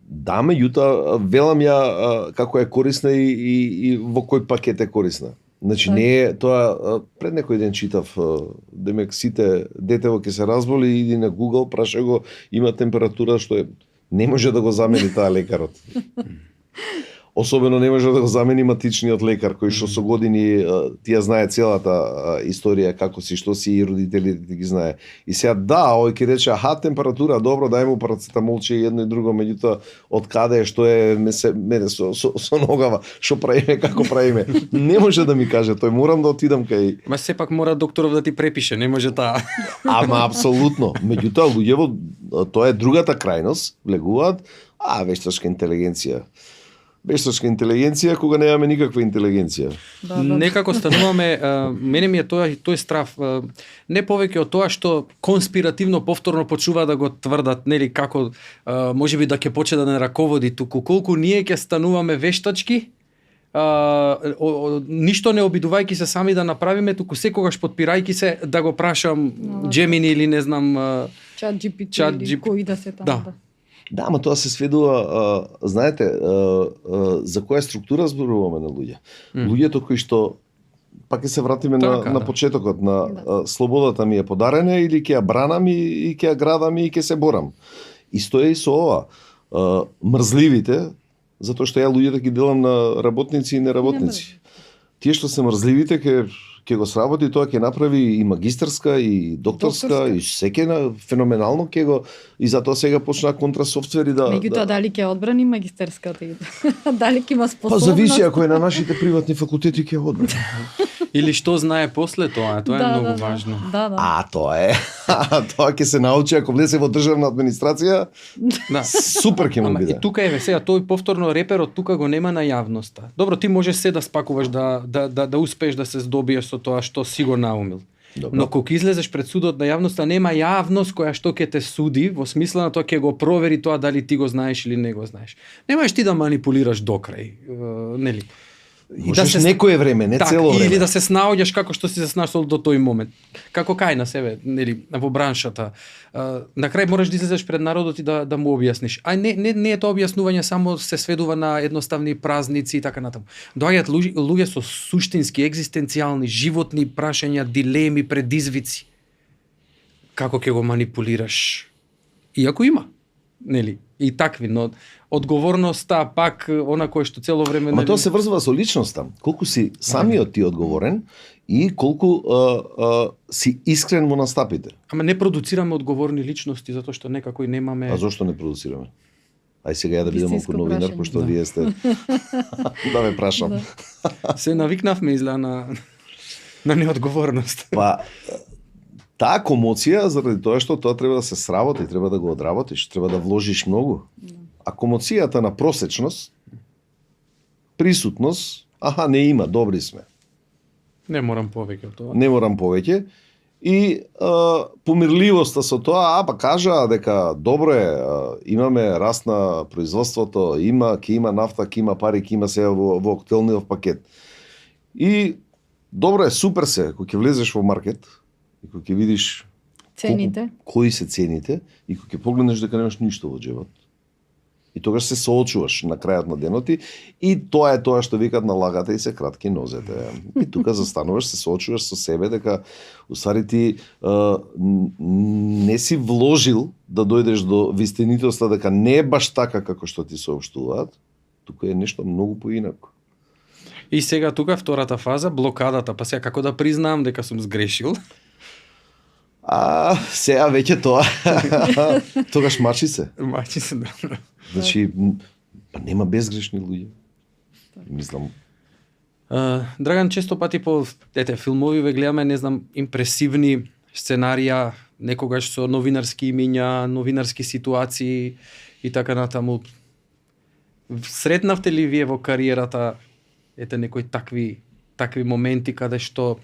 Да, меѓутоа велам ја како е корисна и во кој пакет е корисна. Значи не е тоа, пред некој ден читав, демек сите детево ќе се разболи, иди на Google, праша го, има температура што е, не може да го замени таа лекарот. Особено не може да го замени матичниот лекар кој што со години тие знае целата историја како си, што си и родителите ги знае. И сега овој ќе рече температура, добро, дај му парацетамолче и едно и друго, меѓутоа од каде е, што е мене со ногава, што правиме, како правиме. Не може да ми каже, тој морам да отидам кај. Ма сепак мора докторов да ти препише, не може таа. Ама апсолутно. Меѓутоа луѓево, тоа е другата крајност, влегуваат, вештачка интелигенција. Вештачка интелигенција кога немаме никаква интелигенција. Некако стануваме, мене ми е тој страв, не повеќе од тоа што конспиративно повторно почува да го тврдат, нели, како можеби да ќе почне да не раководи туку, колку ние ќе стануваме вештачки, ништо не обидувајќи се сами да направиме, туку секогаш подпирајќи се да го прашам Gemini или не знам ChatGPT или кои да се таму. Да, ама тоа се сведува, знаете, за која структура зборуваме на луѓе. Луѓето кои што, пак ќе се вратиме на почетокот, на слободата ми е подарена или ќе ја бранам и ќе ја градам и ќе се борам. Исто е и со ова. Мрзливите, затоа што ја луѓето ги делам на работници и неработници. Тие што се мрзливите ќе го сработи, тоа ќе направи и магистарска, и докторска, и секе феноменално ќе го, и затоа сега почна контрасофтвери да... Меѓутоа, дали ќе одбрани магистерската? Дали ќе има способност? Па зависи, ако е на нашите приватни факултети ќе одбрани. Или што знае после тоа, тоа е многу важно. Да, да. Тоа е. Тоа ќе се научи ако влезе во државна администрација. Да. Супер ќе му Ама биде. и тука е сега тој повторно реперот тука го нема на јавноста. Добро, ти можеш се да спакуваш да успееш да се здобиеш со тоа што си го наумил. Добро. Но кога излезеш пред судот на јавноста, нема јавност која што ќе те суди, во смисла на тоа ќе го провери тоа дали ти го знаеш или не го знаеш. Немаеш ти да манипулираш до крај, нели? Можеш некое време, не цело време. Или да се снаоѓаш како што си се снаšол до тој момент. Како кај на себе, нели, во браншата. На крај можеш да излезеш пред народот и да му објасниш. А не е тоа објаснување само се сведува на едноставни празници и така натаму. Доаѓаат луѓе со суштински, екзистенцијални, животни прашања, дилеми, предизвици. Како ќе го манипулираш? Иако има, нели? И такви, но одговорноста пак она кој што цело време... Ама тоа се врзува со личноста. Колку си самиот ти одговорен и колку си искрен во настапите. Ама не продуцираме одговорни личности затоа што некако и немаме... А зошто не продуцираме? Ај сега ја да бидам Вистинско малку новинар, прашање. пошто Да. вие сте... да ме прашам. Се навикнавме изла на неодговорност. Па, таа комоција, заради тоа што тоа треба да се сработи, треба да го одработиш, треба да вложиш многу. А комоцијата на просечност, присутност, не има, добри сме. Не морам повеќе од тоа. Не морам повеќе. И помирливоста со тоа, па кажа дека добро е, имаме раст на производството, ќе има нафта, ќе има пари, ќе има сега во актуелниот пакет. И добро е, супер се, кога ќе влезеш во маркет и кога ќе видиш Цените. кои се цените и кога ќе погледнеш дека немаш ништо во џебот. И тогаш се соочуваш на крајот на денот и тоа е тоа што викат на лагата и се кратки нозете. И тука застануваш, се соочуваш со себе дека уствари ти не си вложил да дојдеш до вистинитоста дека не е баш така како што ти соопштуваат, тука е нешто многу поинако. И сега тука втората фаза, блокадата, па сега како да признаам дека сум сгрешил. Сега веќе тоа. Тогаш мачи се. Мачи се, да. Значи, па нема безгрешни луѓе. Мислам, Драган, често пати по филмови ве гледаме, не знам, импресивни сценарија, некогаш со новинарски имиња, новинарски ситуации и така натаму. Сретнавте ли вие во кариерата некои такви моменти каде што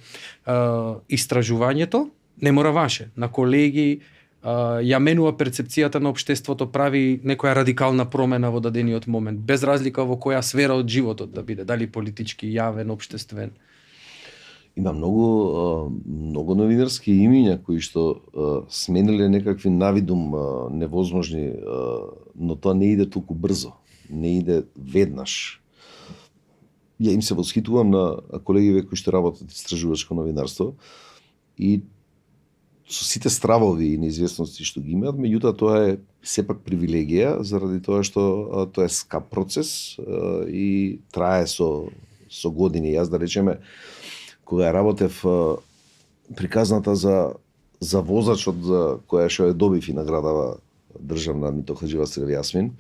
истражувањето не мора ваше, на колеги, ја менува перцепцијата на општеството, прави некоја радикална промена во дадениот момент, без разлика во која сфера од животот да биде, дали политички, јавен, општествен. има многу новинарски имиња кои што смениле некакви навидум невозможни, но тоа не иде толку брзо, не иде веднаш. Ја им се восхитувам на колегиве кои што работат истражувачко новинарство и со сите стравови и неизвестности што ги имаат, меѓутоа тоа е сепак привилегија заради тоа што тоа е скап процес и трае со години. Јас да речеме, кога работев приказната за возачот за која што ја добив и наградава државна Мито Хаџивасилев Јасмин,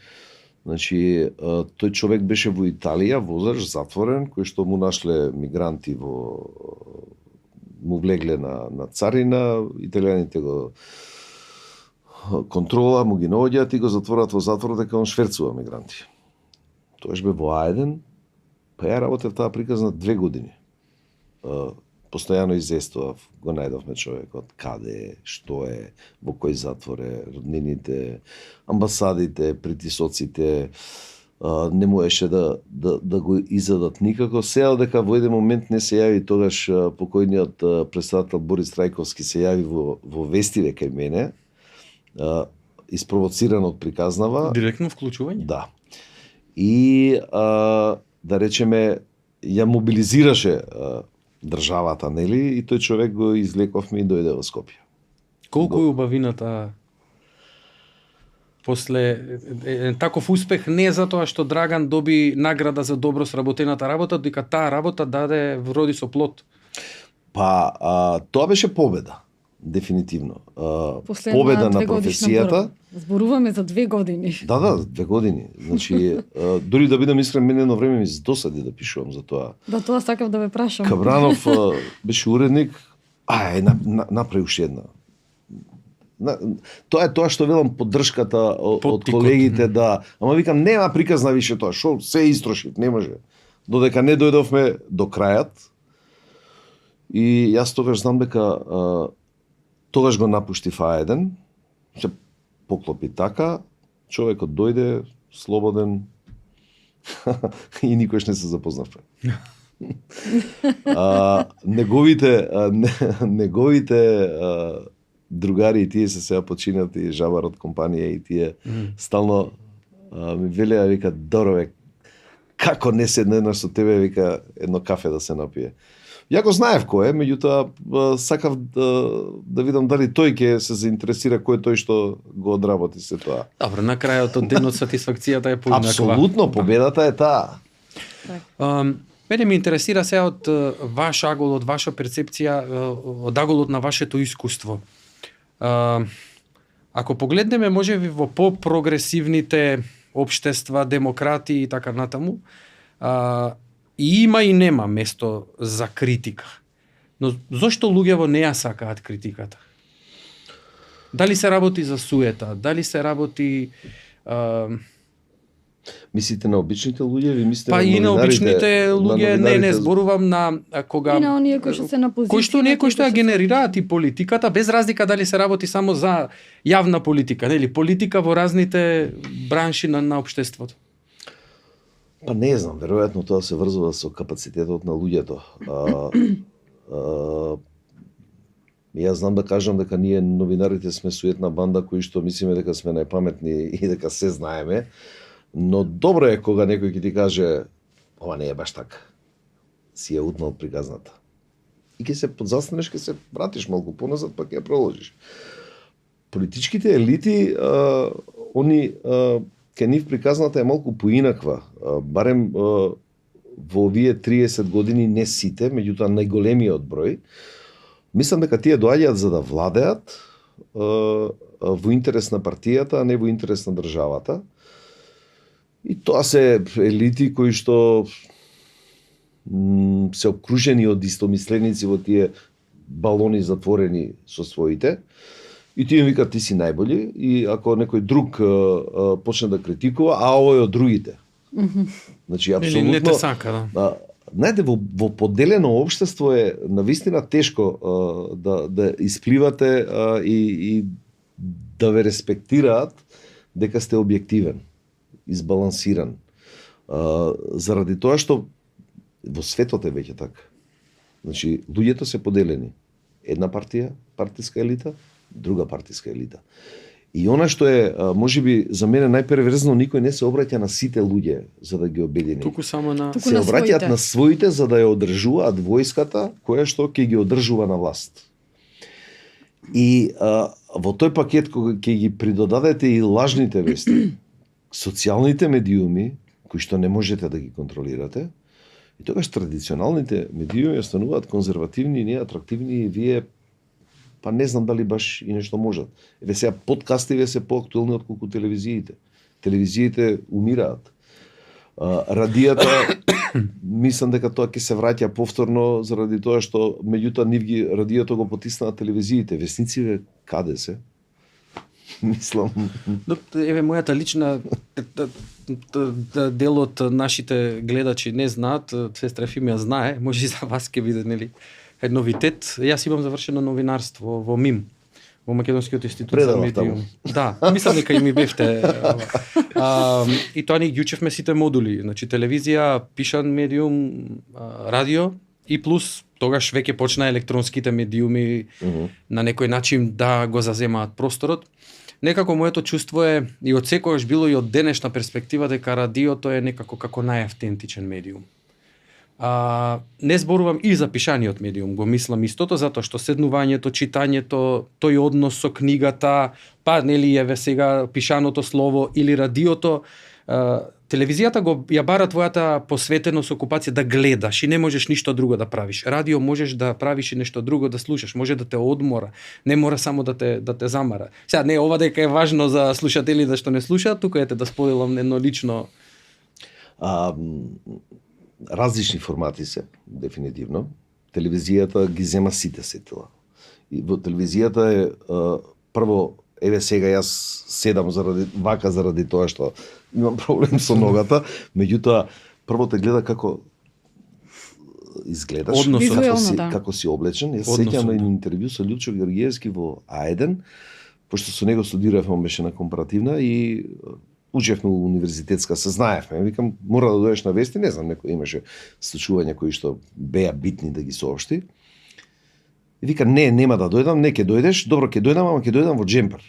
значи тој човек беше во Италија, возач затворен, кој што му нашле мигранти му влегле на царина, италијаните го контрола, му ги наоѓаат и го затворат во затвор дека он шверцува мигранти. Тоаш бе во Ајден, па ја работев таа приказна 2 години. Постојано изестував, го најдовме човекот, каде е, што е, во кој затвор е, роднините, амбасадите, притисоците, не можеше да го изадат никако. Сега дека во еден момент не се јави тогаш покојниот претседател Борис Трајковски се јави во вестиве кај мене, испровоциран од приказнава. Директно вклучување? Да. И да речеме ја мобилизираше државата, нели? И тој човек го излековме и дојде во Скопје. Колку е убавината после таков успех, не затоа што Драган доби награда за добро сработената работа, дека таа работа вроди со плод? Па, тоа беше победа. Дефинитивно. Последна Победа на двегодишна професијата. борба. Зборуваме за 2 години. Да, 2 години. Значи, дури да бидам искрен, мене едно време ми досади да пишувам за тоа. Да, тоа сакав да ве прашам. Кабранов беше уредник, направи уште една. Тоа е тоа што велам поддршката од колегите, да. Ама викам, нема приказна више тоа, шо се истрошив, не може. Додека не дојдовме до крајот. И јас тогаш знам дека тогаш го напушти А1, се поклопи така, човекот дојде слободен и никош не се запознавме. Неговите другари и тие се сега починати, Жабар од компанија и тие стално ми велеа, вика, Дорове, како не седна еднаш со тебе, вика, едно кафе да се напие. Ја го знаев кој е, меѓутоа сакав да видам дали тој ќе се заинтересира кој е тој што го одработи се тоа. Добро, на крајот од денот сатисфакцијата е поинаква. Апсолутно, победата е таа. Мене ми интересира сега од ваш агол, од ваша перцепција, од аголот на вашето искуство. Ако погледнеме можеби во по-прогресивните општества, демократи и така натаму, и има и нема место за критика. Но зошто луѓето не ја сакаат критиката? Дали се работи за суета? Дали се работи... Мислите на обичните луѓе? Ви мислите па на и на обичните луѓе, не зборувам на кога... И на оние кои што се на позиција. Кои што ја генерираат и политиката, без разлика дали се работи само за јавна политика, нели? Политика во разните бранши на општеството. Па не знам, веројатно тоа се врзува со капацитетот на луѓето. Јас знам да кажам дека ние новинарите сме суетна банда кои што мислиме дека сме најпаметни и дека се знаеме, но добро е кога некој ќе ти каже ова не е баш така. Си ја утнал приказната. И ќе се подзастанеш, ќе се вратиш малку поназад, па ќе ја продолжиш. Политичките елити, они ке нив приказната е малку поинаква. Барем во овие 30 години не сите, меѓутоа најголемиот број. Мислам дека тие доаѓаат за да владеат во интерес на партијата, а не во интерес на државата. И тоа се елити кои што се окружени од истомисленици во тие балони затворени со своите. И тие им викаат, ти си најболи, и ако некој друг почне да критикува, а овој од другите. Значи, апсолутно... Не те сака, да. Знаете, во поделено општество е навистина тешко да испливате и да ве респектираат дека сте објективен, избалансиран. Заради тоа што во светот е веќе така. Значи, луѓето се поделени. Една партија, партиска елита, друга партиска елита. И она што е, можеби, за мене најперверзно, никој не се обраќа на сите луѓе за да ги обедини. Туку само на... Се обраќаат на своите за да ја одржуваат војската, која што ќе ги одржува на власт. И во тој пакет, кога ќе ги придодадете и лажните вести, социјалните медиуми, кои што не можете да ги контролирате, и тогаш традиционалните медиуми стануваат конзервативни, неатрактивни, и вие па не знам дали баш и нешто можат. Еве сега подкастиве се поактуелни отколку телевизиите. Телевизиите умираат. Радијата, мислам дека тоа ќе се враќа повторно заради тоа што меѓутоа нив ги радиото го потисна телевизиите. Веснициве каде се? Мислам. Еве мојата лична дел од нашите гледачи не знаат, сестра Ефимија знае, може и за вас ќе биде, нели, новитет. Јас имам завршено новинарство во МИМ, во Македонскиот институт за медиум. Да, мислам дека и ми бевте. И тоа ни ги учевме сите модули, значи телевизија, пишан медиум, радио и плюс тогаш веќе почна електронските медиуми на некој начин да го заземаат просторот. Некако моето чувство е и од секогаш било и од денешна перспектива дека радиото е некако како најавтентичен медиум. Не зборувам и за пишаниот медиум, го мислам истото, затоа што седнувањето, читањето, тој однос со книгата, па нели еве сега пишаното слово или радиото, Телевизијата ја бара твојата посветеност, окупација да гледаш и не можеш ништо друго да правиш. Радио можеш да правиш и нешто друго да слушаш, може да те одмора, не мора само да те замара. Сега не ова дека е важно за слушателите што не слушаат, тука ете да споделам едно лично. Различни формати се, дефинитивно. Телевизијата ги зема сите сетила. И во телевизијата е прво, еве сега јас седам заради тоа што имам проблем со ногата, меѓутоа прво те гледа како изгледаш, како си облечен. Јас сеќам на едно интервју со Лјупчо Георгиевски во А1, пошто со него студиравме, он беше на компаративна и учевме во универзитетска, се знаевме. Викам, мора да дојдеш на вести, не знам, некој имаше случувања кои што беа битни да ги соопшти. И вика, нема да дојдам, не ќе дојдеш, добро ќе дојдам, ама ќе дојдам во джемпер.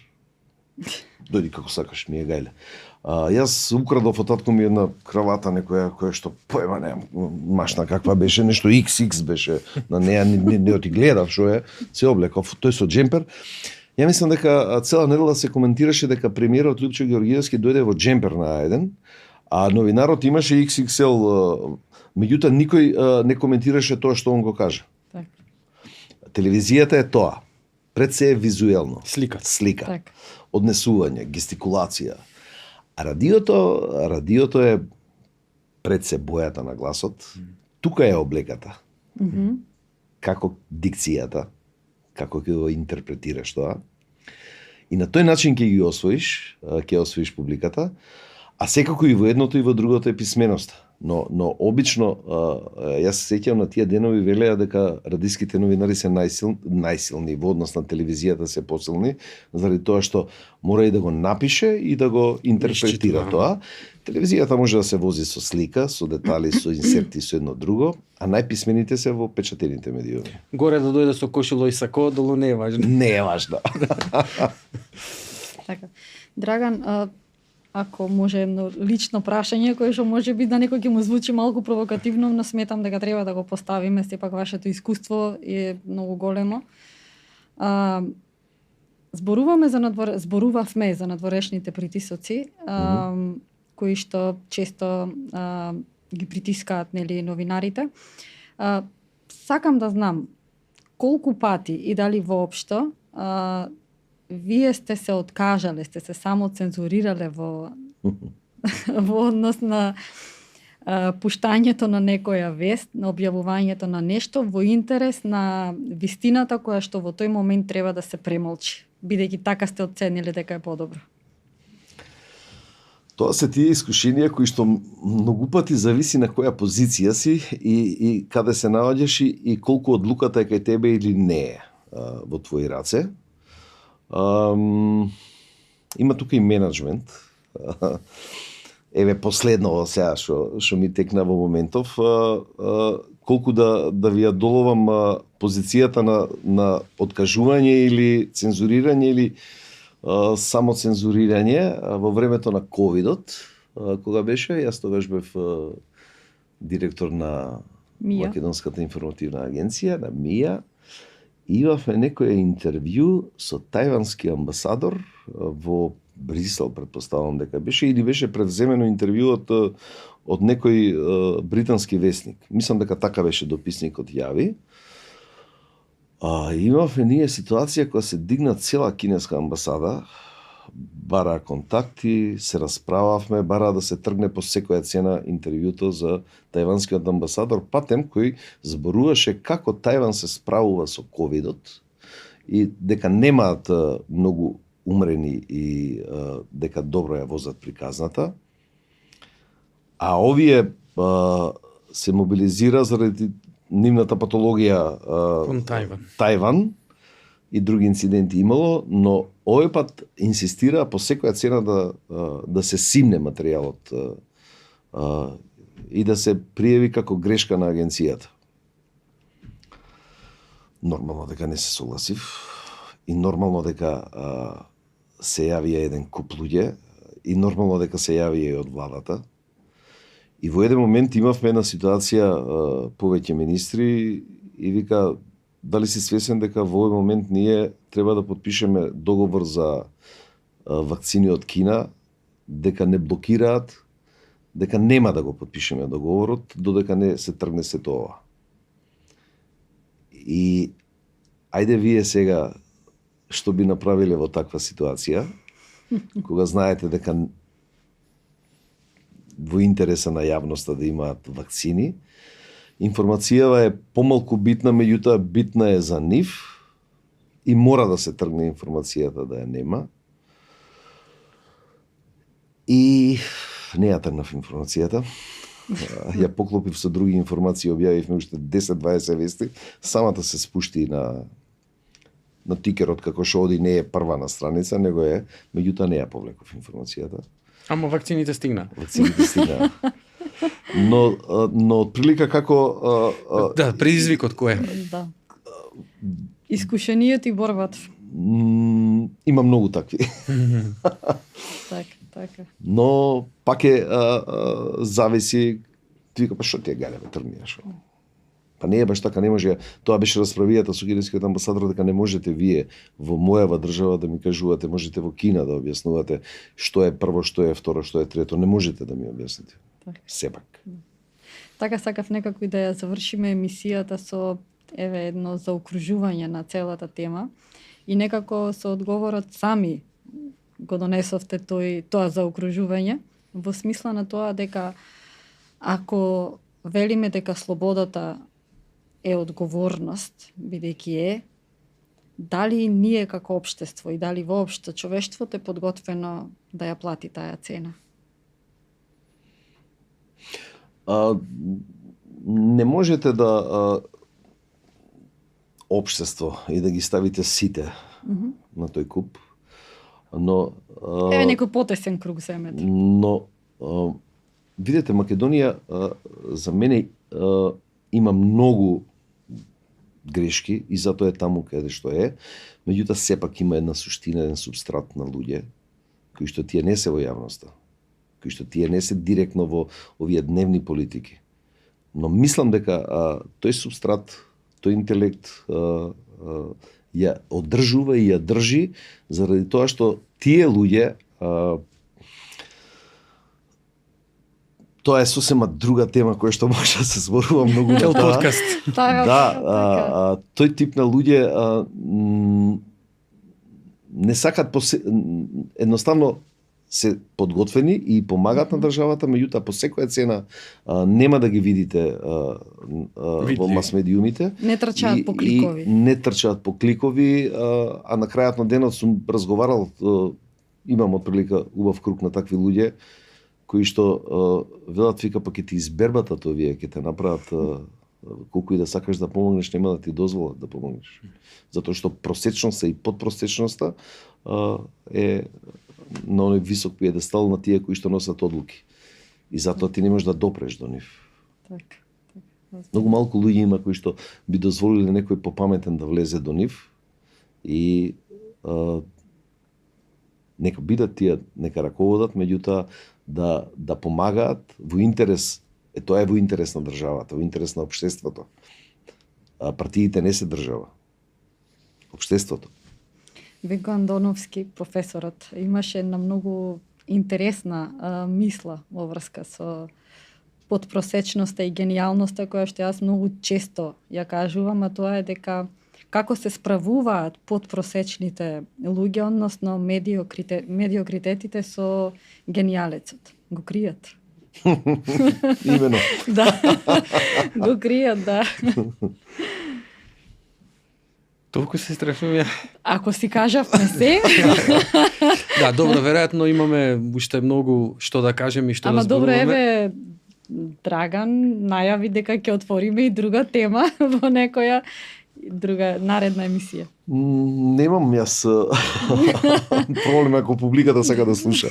Дојди како сакаш, ми е гајле. Јас украдов од татко ми една кравата некоја која што поема немам, машна каква беше, нешто XX беше на неа, не ти гледав што е, се облеков, тој со джемпер. Ја мислам дека цела недела се коментираше дека премиерот Лјупчо Георгиевски дојде во джемпер на А1, а новинарот имаше XXL, меѓутоа никој не коментираше тоа што он го кажа. Так. Телевизијата е тоа. Пред се е визуелно. Слика. Так. Однесување, гестикулација. А радиото е пред се бојата на гласот. Тука е облеката. Како дикцијата, како ќе го интерпретираш тоа. И на тој начин ќе ги освоиш публиката, а секако и во едното и во другото е писменоста. Но обично, јас се сеќавам на тие денови, велеа дека радиските новинари се најсилни, во однос на телевизијата се посилни, заради тоа што мора и да го напише и да го интерпретира тоа. Телевизијата може да се вози со слика, со детали, со инсерти, со едно друго, а најписмените се во печатените медиуми. Горе да дојде со кошуло и сако, долу не е важно. Не е важно. Така. Драган, ако може едно лично прашање кое што може би да некој ќе му звучи малку провокативно, но сметам дека треба да го поставиме, сепак вашето искуство е многу големо. Зборувавме за надворешните притисоци, кои што често ги притискаат нели новинарите. Сакам да знам колку пати и дали воопшто вие сте се откажале, сте се само цензурирале во однос на пуштањето на некоја вест, на објавувањето на нешто во интерес на вистината која што во тој момент треба да се премолчи, бидејќи така сте оцениле дека е подобро. Тоа се тие искушенија кои што многу пати зависи на која позиција си и каде се наоѓаш и колку одлуката е кај тебе или не е во твои раце. Има тука и менеджмент. Еве последно сега што ми текна во моментов, колку да ви ја доловам позицијата на откажување или цензурирање или само цензурирање во времето на ковидот, кога беше, јас тогаш бев директор на Македонската информативна агенција, на МИА. Имавме некој интервју со тајвански амбасадор во Брисел, предпоставам дека беше, или беше превземено интервјуот од некој британски весник. Мислам дека така беше дописникот јави. Имавме ние ситуација кога се дигна цела кинеска амбасада, бара контакти, се расправавме, бара да се тргне по секоја цена интервјуто за тајванскиот амбасадор Патем, кој зборуваше како Тајван се справува со ковидот и дека немаат многу умрени и дека добро ја возат приказната. А овие се мобилизира заради нивната патологија кон Тајван и други инциденти имало, но овој пат инсистира по секоја цена да се симне материјалот и да се пријави како грешка на агенцијата. Нормално дека не се согласив и нормално дека се јавија еден куп луѓе и нормално дека се јавија и од владата. И во еден момент имавме една ситуација повеќе министри и вика, дали си свесен дека во овој момент ние треба да подпишеме договор за вакцини од Кина, дека не блокираат, дека нема да го потпишеме договорот додека не се тргне сето ова. И ајде вие сега што би направиле во таква ситуација, кога знаете дека во интереса на јавноста да имаат вакцини, информацијава е помалку битна, меѓутоа битна е за нив и мора да се тргне информацијата да ја нема. И не ја тргнав информацијата. Ја поклопив со други информации, објавивме уште 10-20 вести, самата се спушти на тикерот како што оди не е прва на страница, него е, меѓутоа не ја повлеков информацијата. Ама вакцините стигна. Вакцините стигна. Но од прилика како Да, предизвикот кој е? Да. Искушениот и борбата. Има многу такви. Така. Но пак е зависи, ти вика, па што ти е гале, тргни, шо? Па не е баш така, не може. Тоа беше расправијата со кинескиот амбасадор дека не можете вие во мојава држава да ми кажувате, можете во Кина да објаснувате што е прво, што е второ, што е трето, не можете да ми објасните. Така. Сепак. Така сакав некако и да ја завршиме емисијата со едно заокружување на целата тема и некако со одговорот сами го донесовте тоа заокружување во смисла на тоа дека ако велиме дека слободата е одговорност, бидејќи е, дали ние како општество и дали воопшто човештвото е подготвено да ја плати таа цена? Не можете да општество и да ги ставите сите на тој куп, но Еве некој потесен круг земете. Но видете, Македонија за мене има многу грешки и затоа е таму каде што е, меѓутоа сепак има една суштина, еден субстрат на луѓе кои што тие не се во јавноста, кои што тие не се директно во овие дневни политики. Но мислам дека тој субстрат, тој интелект ја одржува и ја држи заради тоа што тие луѓе тоа е сосема друга тема која што може да се зборува многу на Цел таа. подкаст. Да, тој тип на луѓе не сакат едноставно се подготвени и помагаат на државата, меѓутоа по секоја цена нема да ги видите во мас-медиумите. Не трчаат по кликови. Не трчаат по кликови, а на крајот на денот сум разговарал, имам отприлика убав круг на такви луѓе кои што велат, вика, па ќе ти избербатат овие, ќе те направат колку и да сакаш да помогнеш, нема да ти дозволат да помогнеш. Затоа што просечноста и подпросечноста е на оној висок пиедестал на тие кои што носат одлуки. И затоа ти не можеш да допреш до нив. Така. Многу малку луѓе има кои што би дозволиле некој попаметен да влезе до нив и нека бидат тие, нека раководат, меѓутоа да помагаат во интерес, тоа е во интерес на државата, во интерес на општеството. Партиите не се држава. Општеството. Веко Андоновски, професорот, имаше една многу интересна мисла во врска со подпросечноста и гениалноста која што јас многу често ја кажувам, а тоа е дека како се справуваат подпросечните луѓе, односно медиокритетите со гениалецот. Го кријат. Имено. Да. Го кријат, да. Толку се страфувам ја. Ако си кажавме се. Да, добро, веројатно имаме уште многу што да кажеме и што Ама да добро, зборуваме. еве, Драган најави дека ќе отвориме и друга тема во некоја друга наредна емисија. Немам јас проблем ако публиката сака да слуша.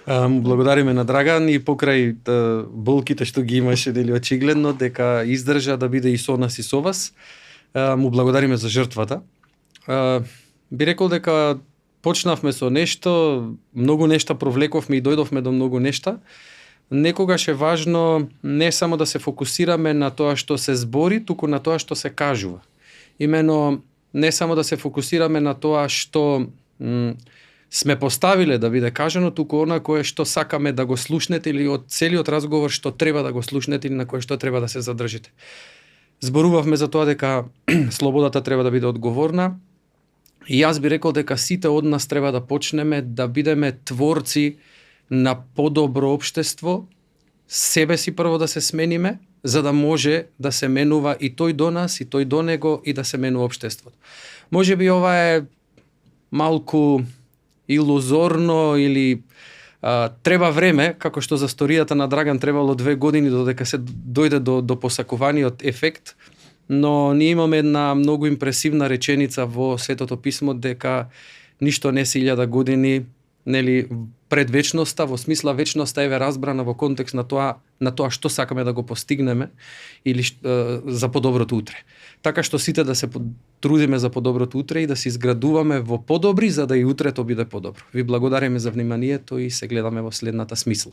Му благодариме на Драган и покрај болките што ги имаше, дели очигледно дека издржа да биде и со нас и со вас. Му благодариме за жртвата. Би рекол дека почнавме со нешто, многу нешта провлековме и дојдовме до многу нешта. Некогаш е важно не само да се фокусираме на тоа што се збори, туку на тоа што се кажува. Имено не само да се фокусираме на тоа што сме поставиле да биде кажано, туку она кое што сакаме да го слушнете или од целиот разговор што треба да го слушнете или на кое што треба да се задржите. Зборувавме за тоа дека слободата треба да биде одговорна и јас би рекол дека сите од нас треба да почнеме да бидеме творци на подобро општество, себе си прво да се смениме, за да може да се менува и тој до нас, и тој до него, и да се менува општеството. Може би ова е малку илузорно или треба време, како што за сторијата на Драган требало 2 години додека се дојде до посакуваниот ефект, но ние имаме една многу импресивна реченица во Светото писмо дека ништо не се 1000 години, нели, пред вечноста, во смисла вечноста еве разбрана во контекст на тоа што сакаме да го постигнеме или за подоброто утре. Така што сите да се трудиме за подоброто утре и да се изградуваме во подобри за да и утрето биде подобро. Ви благодариме за вниманието и се гледаме во следната смисла.